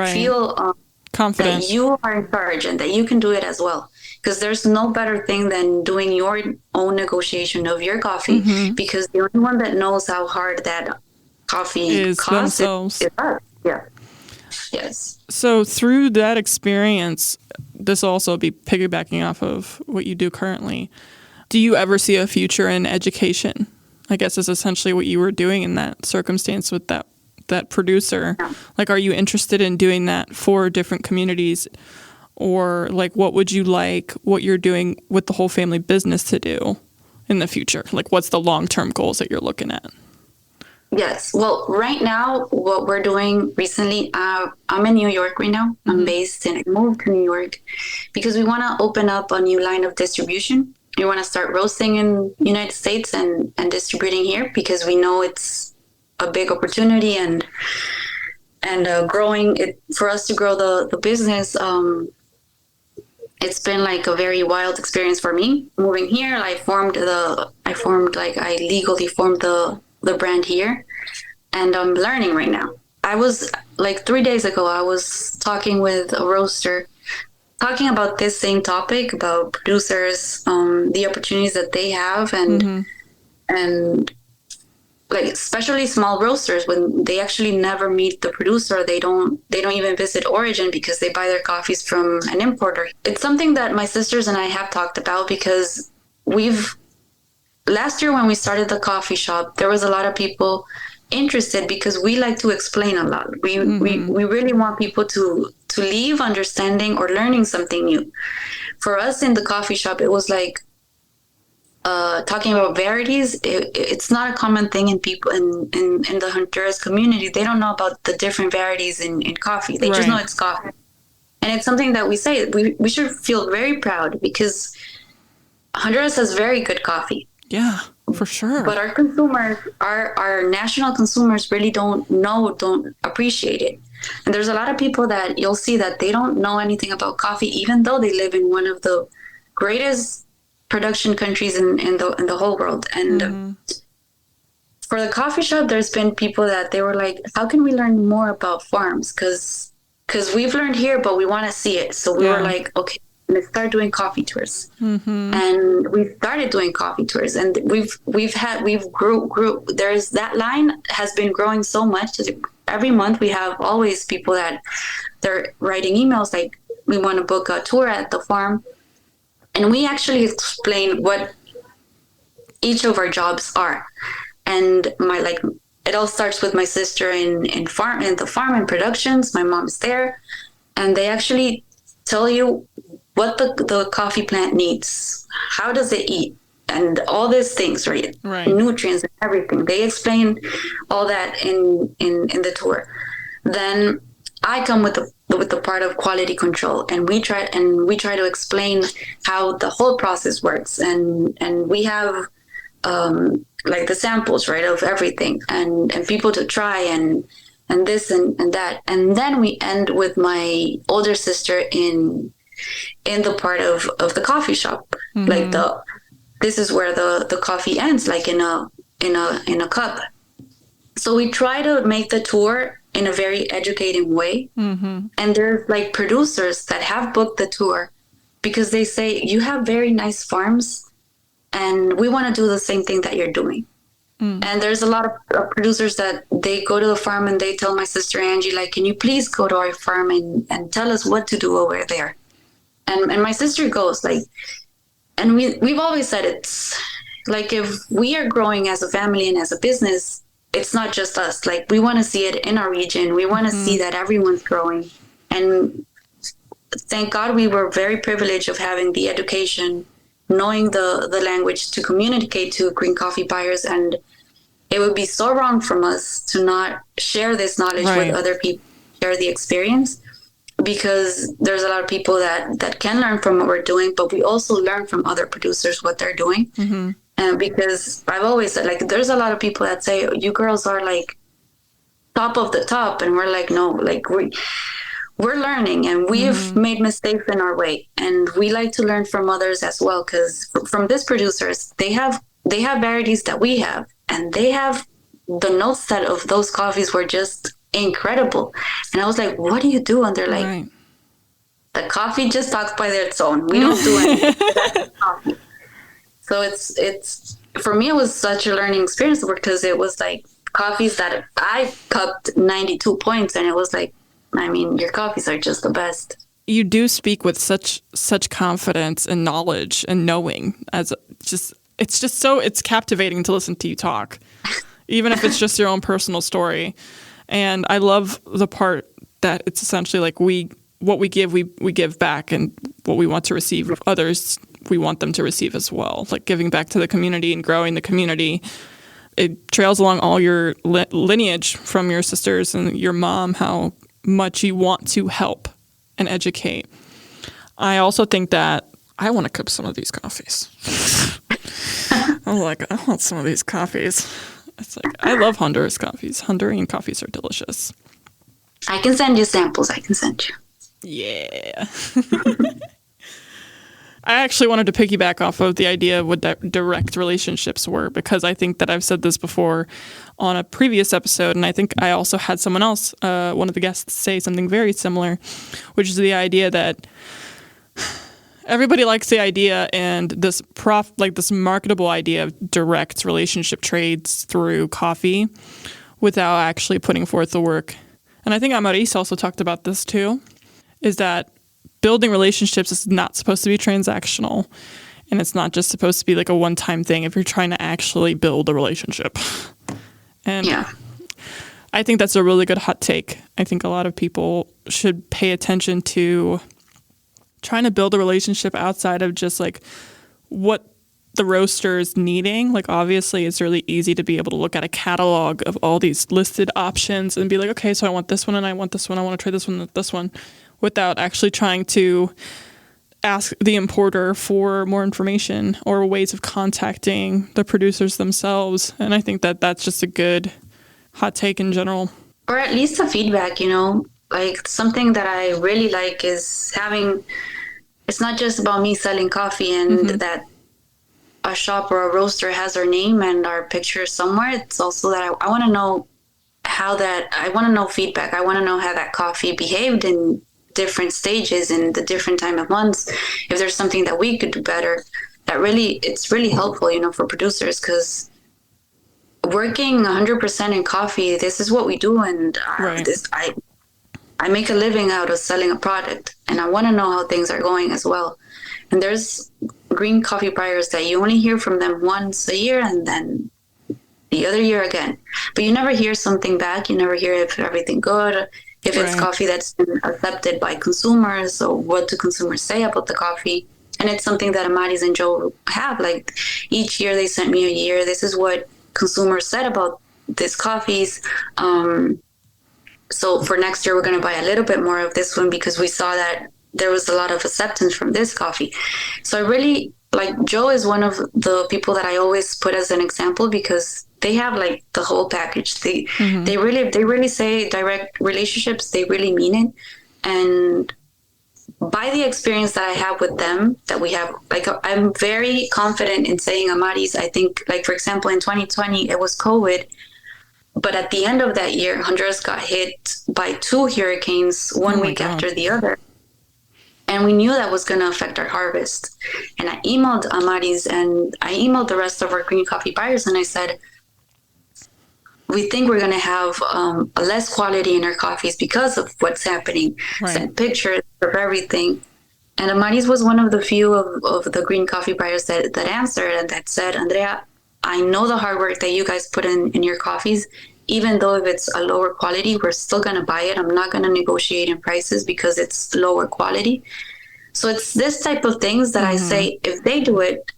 feel confident that you are in charge and that you can do it as well, because there's no better thing than doing your own negotiation of your coffee, because the only one that knows how hard that coffee is costs themselves. Is us. Yeah. Yes. So through that experience, this will also be piggybacking off of what you do currently. Do you ever see a future in education? I guess is essentially what you were doing in that circumstance with that producer. Yeah. Like, are you interested in doing that for different communities? Or like, what you're doing with the whole family business to do in the future? Like, what's the long-term goals that you're looking at? Yes. Well, right now, what we're doing recently, I'm in New York right now. I'm based I moved to New York because we want to open up a new line of distribution. We want to start roasting in the United States and distributing here, because we know it's a big opportunity and growing it for us to grow the business. It's been like a very wild experience for me moving here. I legally formed the brand here, and I'm learning right now. I was like 3 days ago, I was talking with a roaster, talking about this same topic about producers, the opportunities that they have, and like especially small roasters, when they actually never meet the producer, they don't even visit origin because they buy their coffees from an importer. It's something that my sisters and I have talked about, because last year when we started the coffee shop, there was a lot of people interested because we like to explain a lot. We really want people to leave understanding or learning something new. For us in the coffee shop, it was like talking about varieties. It's not a common thing in people in the Honduras community. They don't know about the different varieties in coffee. They just know it's coffee. And it's something that we say we should feel very proud, because Honduras has very good coffee. Yeah, for sure. But our consumers, our national consumers, really don't appreciate it. And there's a lot of people that you'll see that they don't know anything about coffee, even though they live in one of the greatest production countries in the whole world. And for the coffee shop, there's been people that they were like, how can we learn more about farms? Because we've learned here, but we want to see it. So we were like, okay, let's start doing coffee tours. And we started doing coffee tours, and we've grew. There's that line has been growing so much. Every month we have always people that they're writing emails like, we want to book a tour at the farm. And we actually explain what each of our jobs are. And it all starts with my sister in the farm and productions. My mom's there, and they actually tell you what the coffee plant needs. How does it eat? and all these things, right? Right. Nutrients and everything. They explain all that in the tour. Then I come with the part of quality control, and we try to explain how the whole process works, and we have like the samples, right, of everything, and people to try, and this and that, and then we end with my older sister in the part of the coffee shop, like this is where the coffee ends, like in a cup. So we try to make the tour in a very educating way. And there's like producers that have booked the tour because they say, you have very nice farms and we want to do the same thing that you're doing. And there's a lot of producers that they go to the farm and they tell my sister Angie, like, can you please go to our farm and tell us what to do over there? And my sister goes, like, and we've always said, it's like, if we are growing as a family and as a business, it's not just us. Like, we want to see it in our region. We want to see that everyone's growing. And thank God we were very privileged of having the education, knowing the language to communicate to green coffee buyers. And it would be so wrong from us to not share this knowledge with other people, share the experience, because there's a lot of people that can learn from what we're doing, but we also learn from other producers what they're doing. And because I've always said, like, there's a lot of people that say, you girls are like top of the top. And we're like, no, like we're learning, and we've made mistakes in our way. And we like to learn from others as well. Cause from these producers, they have varieties that we have, and they have the notes that of those coffees were just incredible. And I was like, what do you do? And they're like, the coffee just talks by its own. We don't do anything. That's coffee. So it's for me, it was such a learning experience, because it was like coffees that I cupped 92 points, and it was like, I mean, your coffees are just the best. You do speak with such confidence and knowledge and knowing, it's captivating to listen to you talk, even if it's just your own personal story. And I love the part that it's essentially like what we give, we give back, and what we want to receive of others, we want them to receive as well. Like giving back to the community and growing the community. It trails along all your lineage from your sisters and your mom, how much you want to help and educate. I also think that I want to cup some of these coffees. I'm like, I want some of these coffees. It's like, I love Honduras coffees. Honduran coffees are delicious. I can send you samples. I can send you. Yeah. I actually wanted to piggyback off of the idea of what direct relationships were, because I think that I've said this before on a previous episode, and I think I also had someone else, one of the guests, say something very similar, which is the idea that everybody likes the idea and this this marketable idea of direct relationship trades through coffee without actually putting forth the work. And I think Amaris also talked about this too, is that building relationships is not supposed to be transactional, and it's not just supposed to be like a one-time thing if you're trying to actually build a relationship. And I think that's a really good hot take. I think a lot of people should pay attention to trying to build a relationship outside of just like what the roaster is needing. Like, obviously it's really easy to be able to look at a catalog of all these listed options and be like, okay, so I want this one, and I want this one, I want to try this one and this one, without actually trying to ask the importer for more information or ways of contacting the producers themselves. And I think that that's just a good hot take in general. Or at least a feedback, like something that I really like is having, it's not just about me selling coffee and that a shop or a roaster has our name and our picture somewhere. It's also that I want to know I want to know feedback. I want to know how that coffee behaved in different stages in the different time of months. If there's something that we could do better, it's really helpful, for producers, because working 100% in coffee, this is what we do. And I make a living out of selling a product, and I want to know how things are going as well. And there's green coffee buyers that you only hear from them once a year, and then the other year again. But you never hear something back. You never hear if everything good, if it's coffee that's been accepted by consumers, or what do consumers say about the coffee. And it's something that Amaris and Joe have. Like each year they sent me a year. This is what consumers said about these coffees. So for next year, we're going to buy a little bit more of this one because we saw that there was a lot of acceptance from this coffee. So I really like Joe is one of the people that I always put as an example because they have like the whole package. They really say direct relationships. They really mean it. And by the experience that I have with them, that we have, like, I'm very confident in saying Amaris. I think, like, for example, in 2020, it was COVID. But at the end of that year, Honduras got hit by 2 hurricanes one week after the other. And we knew that was going to affect our harvest. And I emailed Amaris and I emailed the rest of our green coffee buyers. And I said, we think we're going to have a less quality in our coffees because of what's happening. Right. Sent pictures of everything. And Amaris was one of the few of the green coffee buyers that answered and that said, Andrea, I know the hard work that you guys put in your coffees. Even though if it's a lower quality, we're still going to buy it. I'm not going to negotiate in prices because it's lower quality. So it's this type of things that I say, if they do it,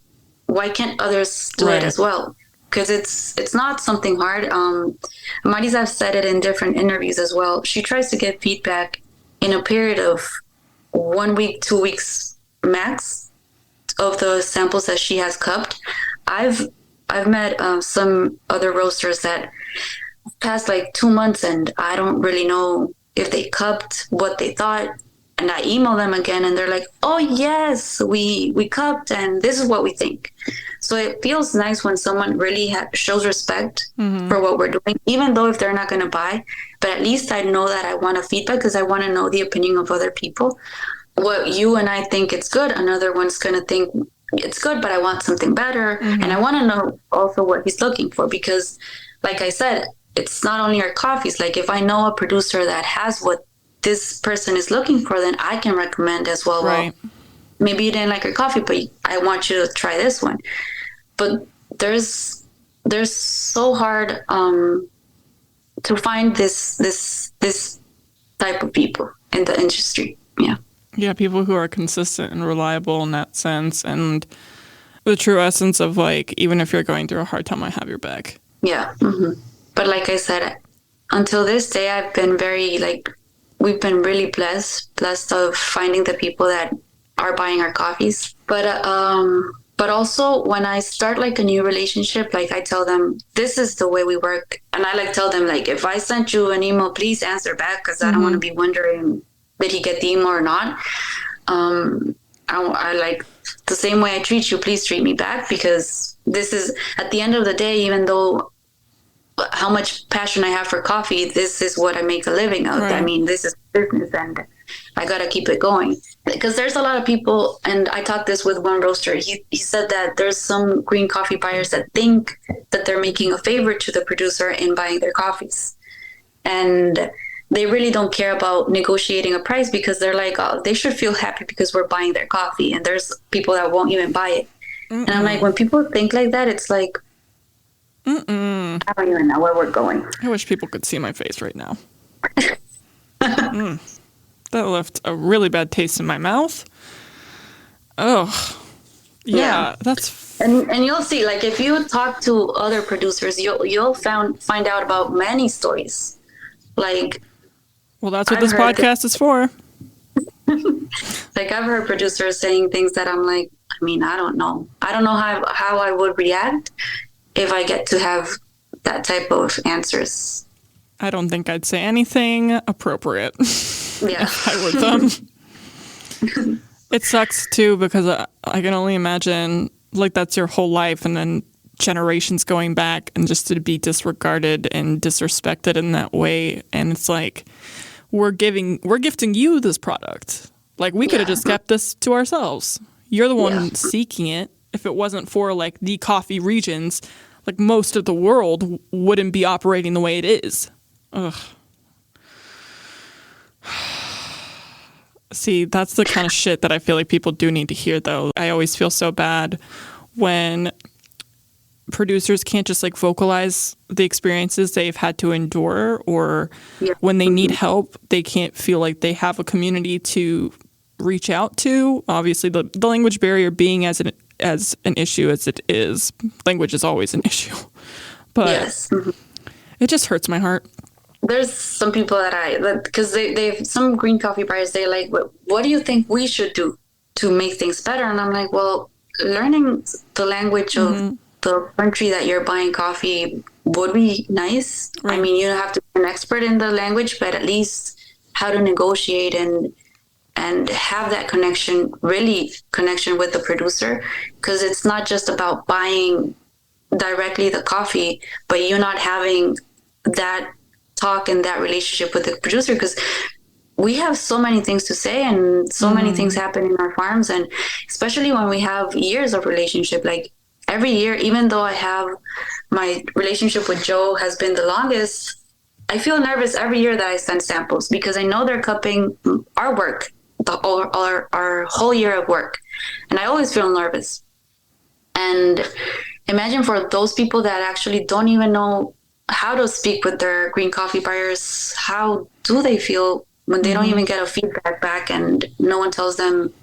why can't others do it as well? Because it's not something hard. Maris, I've said it in different interviews as well. She tries to get feedback in a period of 1 week, 2 weeks max of the samples that she has cupped. I've met some other roasters that passed like 2 months and I don't really know if they cupped what they thought. And I email them again and they're like, oh yes, we cupped and this is what we think. So it feels nice when someone really shows respect for what we're doing, even though if they're not going to buy, but at least I know that I want a feedback because I want to know the opinion of other people. What you and I think it's good, another one's going to think it's good, but I want something better. And I want to know also what he's looking for because, like I said, it's not only our coffees. Like if I know a producer that has what this person is looking for, then I can recommend as well. Right. Well, maybe you didn't like your coffee, but I want you to try this one. But there's so hard to find this type of people in the industry. Yeah, people who are consistent and reliable in that sense, and the true essence of like, even if you're going through a hard time, I have your back. Yeah. But like I said, until this day, I've been we've been really blessed of finding the people that are buying our coffees. But also when I start like a new relationship, like I tell them, this is the way we work. And I like tell them, like, if I sent you an email, please answer back because I don't want to be wondering, did he get the email or not? I like the same way I treat you, please treat me back because this is, at the end of the day, even though how much passion I have for coffee, this is what I make a living of. Right. I mean, this is business and I got to keep it going. Because there's a lot of people, and I talked this with one roaster, he said that there's some green coffee buyers that think that they're making a favor to the producer in buying their coffees. And they really don't care about negotiating a price because they're like, oh, they should feel happy because we're buying their coffee. And there's people that won't even buy it. And I'm like, when people think like that, it's like, I don't even know where we're going. I wish people could see my face right now. That left a really bad taste in my mouth. Oh, yeah. That's and you'll see. Like if you talk to other producers, you'll find out about many stories. Like, well, that's what this podcast is for. Like I've heard producers saying things that I'm like, I mean, I don't know how I would react if I get to have that type of answers. I don't think I'd say anything appropriate if I were them. It sucks too because I can only imagine like that's your whole life and then generations going back and just to be disregarded and disrespected in that way. And it's like, we're gifting you this product. Like we could have just kept this to ourselves. You're the one seeking it. If it wasn't for like the coffee regions, like most of the world wouldn't be operating the way it is. Ugh. See, that's the kind of shit that I feel like people do need to hear, though. I always feel so bad when producers can't just like vocalize the experiences they've had to endure, or when they need help, they can't feel like they have a community to reach out to. Obviously, the language barrier being as an issue as it is, language is always an issue. But yes. Mm-hmm. It just hurts my heart. There's some people because they've some green coffee buyers, they're like, what do you think we should do to make things better? And I'm like, well, learning the language Mm-hmm. of the country that you're buying coffee would be nice. Right. I mean, you don't have to be an expert in the language, but at least how to negotiate and have that connection with the producer, because it's not just about buying directly the coffee, but you're not having that talk and that relationship with the producer, because we have so many things to say and so many things happen in our farms, and especially when we have years of relationship, like every year, even though I have my relationship with Joe has been the longest, I feel nervous every year that I send samples, because I know they're cupping our work, our whole year of work, and I always feel nervous. And imagine for those people that actually don't even know how to speak with their green coffee buyers, how do they feel when they don't even get a feedback back and no one tells them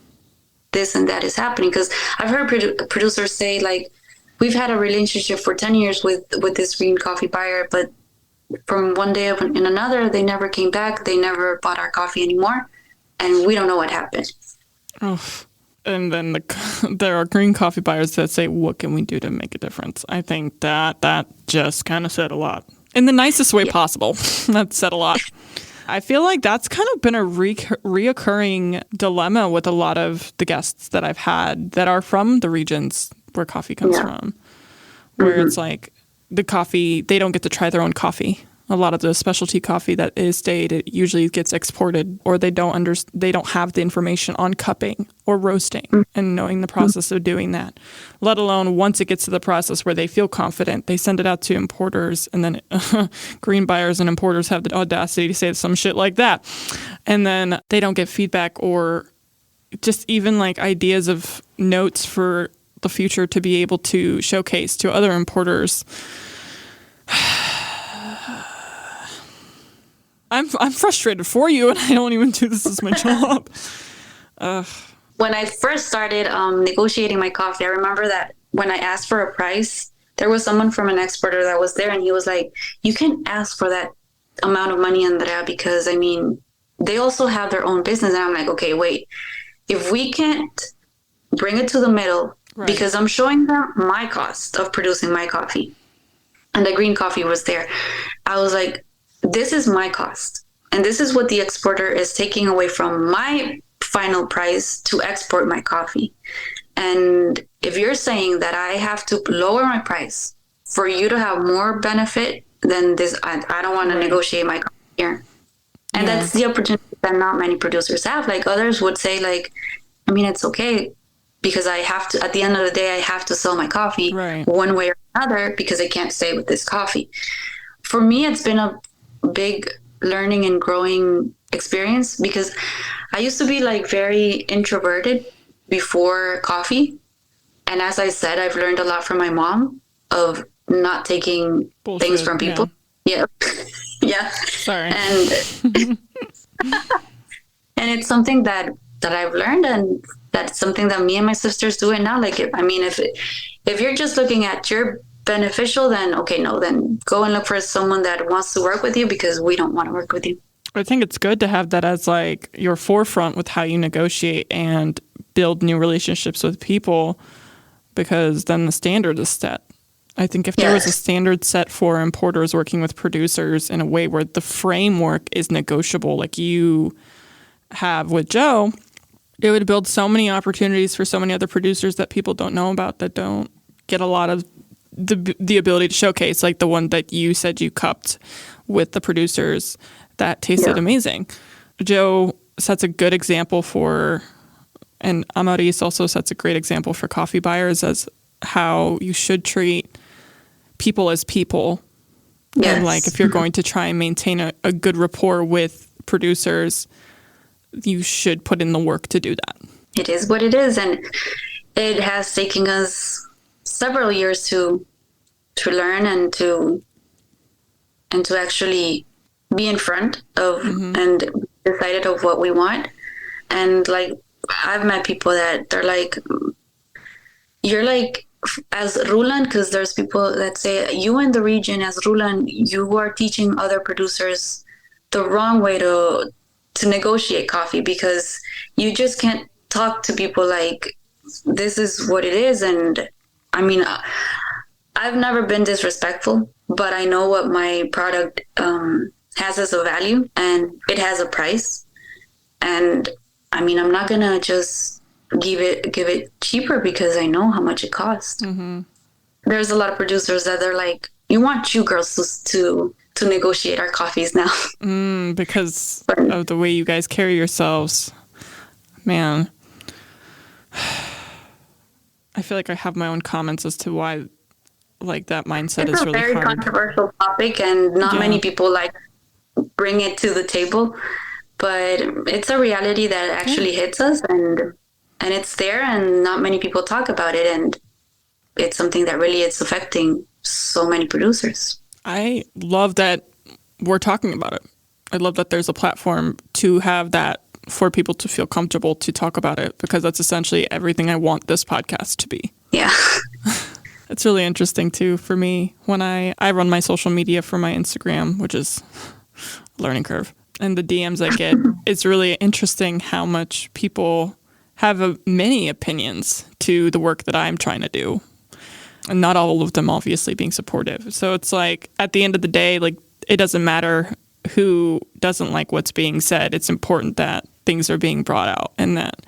this and that is happening? Because I've heard producers say, like, we've had a relationship for 10 years with this green coffee buyer, but from one day in another, they never came back. They never bought our coffee anymore. And we don't know what happened. Oh. And then there are green coffee buyers that say, what can we do to make a difference? I think that just kind of said a lot. In the nicest way possible. That said a lot. I feel like that's kind of been a reoccurring dilemma with a lot of the guests that I've had that are from the regions where coffee comes from. Where it's like the coffee, they don't get to try their own coffee. A lot of the specialty coffee that is stayed, it usually gets exported, or they don't have the information on cupping or roasting and knowing the process of doing that. Let alone once it gets to the process where they feel confident, they send it out to importers, and then green buyers and importers have the audacity to say some shit like that. And then they don't get feedback or just even like ideas of notes for the future to be able to showcase to other importers. I'm frustrated for you, and I don't even do this as my job. When I first started negotiating my coffee, I remember that when I asked for a price, there was someone from an exporter that was there, and he was like, you can ask for that amount of money, Andrea, because, I mean, they also have their own business. And I'm like, okay, wait, if we can't bring it to the middle, because I'm showing them my cost of producing my coffee, and the green coffee was there, I was like, this is my cost, and this is what the exporter is taking away from my final price to export my coffee. And if you're saying that I have to lower my price for you to have more benefit than this, I don't want to negotiate my coffee here. And that's the opportunity that not many producers have. Like, others would say, like, I mean, it's okay, because I have to, at the end of the day, I have to sell my coffee one way or another, because I can't stay with this coffee. For me, it's been a big learning and growing experience, because I used to be like very introverted before coffee. And as I said, I've learned a lot from my mom of not taking things from people. Yeah. Yeah. Sorry. And and it's something that I've learned, and that's something that me and my sisters do it now. Like, if you're just looking at your beneficial, then okay, no, then go and look for someone that wants to work with you, because we don't want to work with you. I think it's good to have that as like your forefront with how you negotiate and build new relationships with people, because then the standard is set. I think if there was a standard set for importers working with producers in a way where the framework is negotiable, like you have with Joe, it would build so many opportunities for so many other producers that people don't know about, that don't get a lot of the ability to showcase, like the one that you said you cupped with the producers that tasted amazing. Joe sets a good example for, and Amaris also sets a great example for coffee buyers as how you should treat people as people. Yes. And like, if you're going to try and maintain a good rapport with producers, you should put in the work to do that. It is what it is. And it has taken us several years to learn and to actually be in front of and decided of what we want. And like I've met people that they're like, you're like, as Rulan, because there's people that say you in the region as Rulan, you are teaching other producers the wrong way to negotiate coffee, because you just can't talk to people like this is what it is. And I mean, I've never been disrespectful, but I know what my product has as a value, and it has a price. And I mean, I'm not gonna just give it cheaper because I know how much it costs. Mm-hmm. There's a lot of producers that they're like, you want you girls to negotiate our coffees now. Because of the way you guys carry yourselves. Man, I feel like I have my own comments as to why like that mindset is really hard. It's a very controversial topic, and not many people like bring it to the table, but it's a reality that actually hits us, and it's there, and not many people talk about it, and it's something that really is affecting so many producers. I love that we're talking about it. I love that there's a platform to have that for people to feel comfortable to talk about it, because that's essentially everything I want this podcast to be. Yeah. It's really interesting too for me when I run my social media for my Instagram, which is a learning curve. And the DMs I get, it's really interesting how much people have many opinions to the work that I'm trying to do. And not all of them obviously being supportive. So it's like, at the end of the day, like, it doesn't matter who doesn't like what's being said. It's important that things are being brought out, and that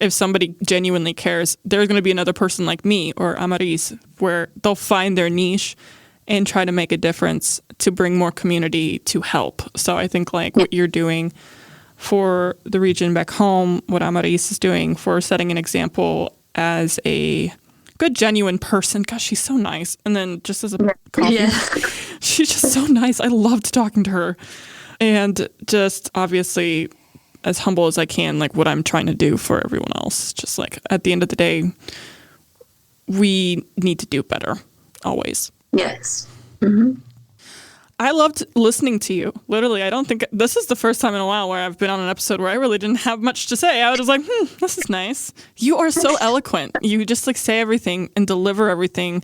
if somebody genuinely cares, there's going to be another person like me or Amaris where they'll find their niche and try to make a difference to bring more community to help. So I think like what you're doing for the region back home, what Amaris is doing for setting an example as a good, genuine person. Gosh, she's so nice. And then just as a coffee, she's just so nice. I loved talking to her. And just obviously as humble as I can, like what I'm trying to do for everyone else. Just like at the end of the day, we need to do better, always. Yes. Mm-hmm. I loved listening to you. Literally, I don't think this is the first time in a while where I've been on an episode where I really didn't have much to say. I was just like, this is nice. You are so eloquent. You just like say everything and deliver everything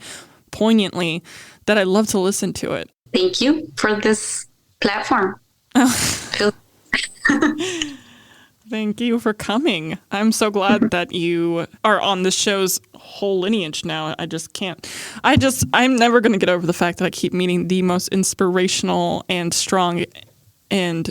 poignantly that I love to listen to it. Thank you for this platform. Thank you for coming. I'm so glad that you are on this show's whole lineage now. I just can't. I'm never going to get over the fact that I keep meeting the most inspirational and strong and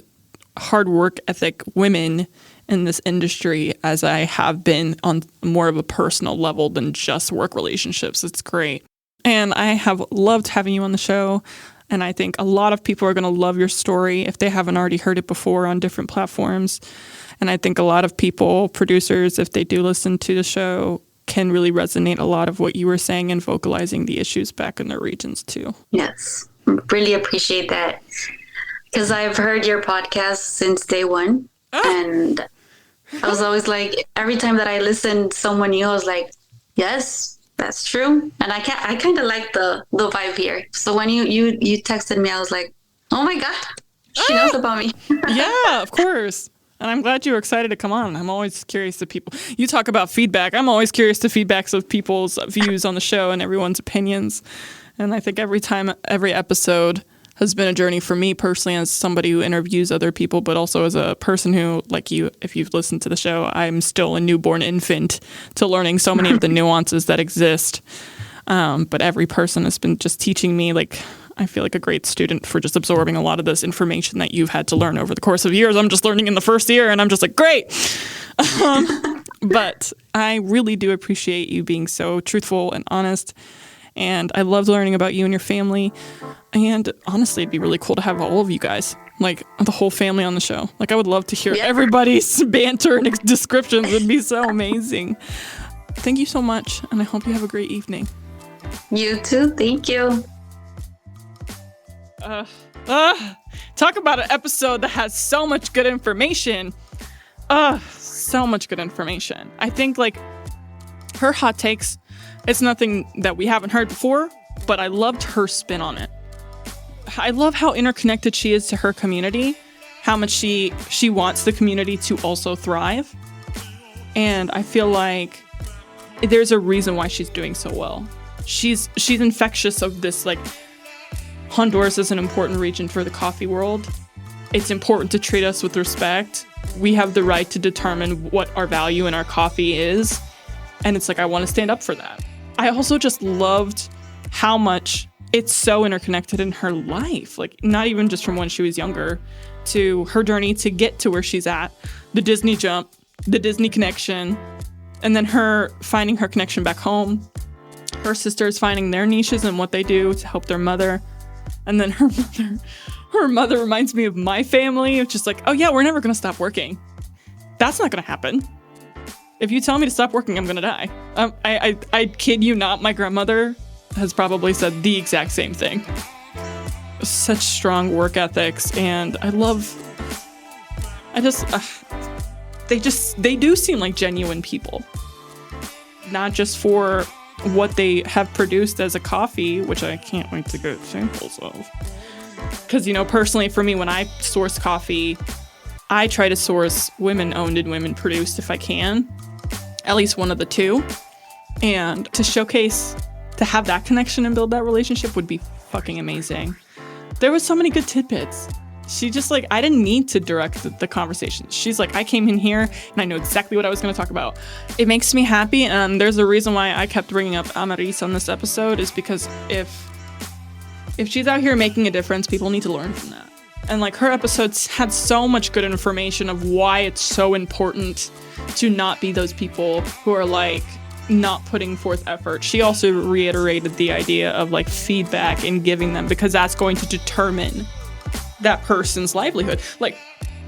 hard work ethic women in this industry as I have been on more of a personal level than just work relationships. It's great. And I have loved having you on the show. And I think a lot of people are going to love your story if they haven't already heard it before on different platforms. And I think a lot of people, producers, if they do listen to the show, can really resonate a lot of what you were saying and vocalizing the issues back in their regions too. Yes, really appreciate that. Because I've heard your podcast since day one. And I was always like, every time that I listened to someone new, I was like, yes, that's true. And I kind of like the vibe here. So when you texted me, I was like, oh my God, she knows about me. Yeah, of course. And I'm glad you were excited to come on. I'm always curious to people. You talk about feedback. I'm always curious to feedbacks of people's views on the show and everyone's opinions. And I think every episode has been a journey for me personally as somebody who interviews other people, but also as a person who, like you, if you've listened to the show, I'm still a newborn infant to learning so many of the nuances that exist. But every person has been just teaching me, like, I feel like a great student for just absorbing a lot of this information that you've had to learn over the course of years. I'm just learning in the first year and I'm just like, great. But I really do appreciate you being so truthful and honest. And I loved learning about you and your family. And honestly, it'd be really cool to have all of you guys, like the whole family on the show. Like I would love to hear everybody's banter and descriptions. It'd be so amazing. Thank you so much. And I hope you have a great evening. You too. Thank you. Talk about an episode that has so much good information. So much good information. I think like her hot takes, it's nothing that we haven't heard before, but I loved her spin on it. I love how interconnected she is to her community, how much she wants the community to also thrive. And I feel like there's a reason why she's doing so well. She's infectious of this, like, Honduras is an important region for the coffee world. It's important to treat us with respect. We have the right to determine what our value in our coffee is. And it's like, I want to stand up for that. I also just loved how much it's so interconnected in her life. Like, not even just from when she was younger to her journey to get to where she's at. The Disney jump, the Disney connection, and then her finding her connection back home. Her sisters finding their niches and what they do to help their mother. And then her mother reminds me of my family. It's just like, oh yeah, we're never going to stop working. That's not going to happen. If you tell me to stop working, I'm going to die. I kid you not, my grandmother has probably said the exact same thing. Such strong work ethics, and they do seem like genuine people. Not just for what they have produced as a coffee, which I can't wait to get samples of. Because, you know, personally for me, when I source coffee, I try to source women-owned and women-produced if I can. At least one of the two. And to showcase, to have that connection and build that relationship would be fucking amazing. There was so many good tidbits. She just, like, I didn't need to direct the conversation. She's like, I came in here and I know exactly what I was going to talk about. It makes me happy, and there's a reason why I kept bringing up Amaris on this episode, is because if she's out here making a difference, people need to learn from that. And, like, her episodes had so much good information of why it's so important to not be those people who are, like, not putting forth effort. She also reiterated the idea of, like, feedback and giving them, because that's going to determine that person's livelihood. Like,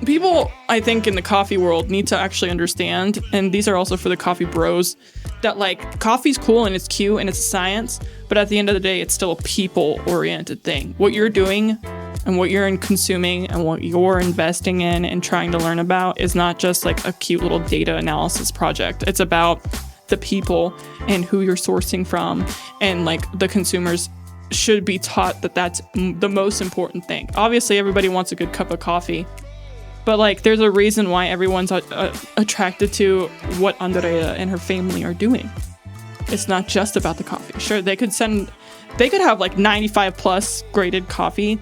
people, I think, in the coffee world need to actually understand, and these are also for the coffee bros, that, like, coffee's cool and it's cute and it's science, but at the end of the day, it's still a people-oriented thing. What you're doing and what you're consuming and what you're investing in and trying to learn about is not just, like, a cute little data analysis project. It's about the people and who you're sourcing from, and, like, the consumers should be taught that that's the most important thing. Obviously, everybody wants a good cup of coffee, but, like, there's a reason why everyone's attracted to what Andrea and her family are doing. It's not just about the coffee. Sure, they could have like 95 plus graded coffee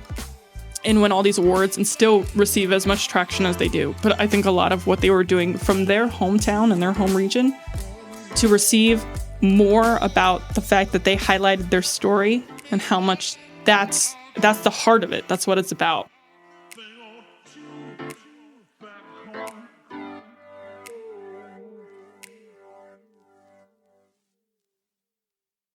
and win all these awards and still receive as much traction as they do. But I think a lot of what they were doing from their hometown and their home region to receive more about the fact that they highlighted their story and how much that's the heart of it. That's what it's about.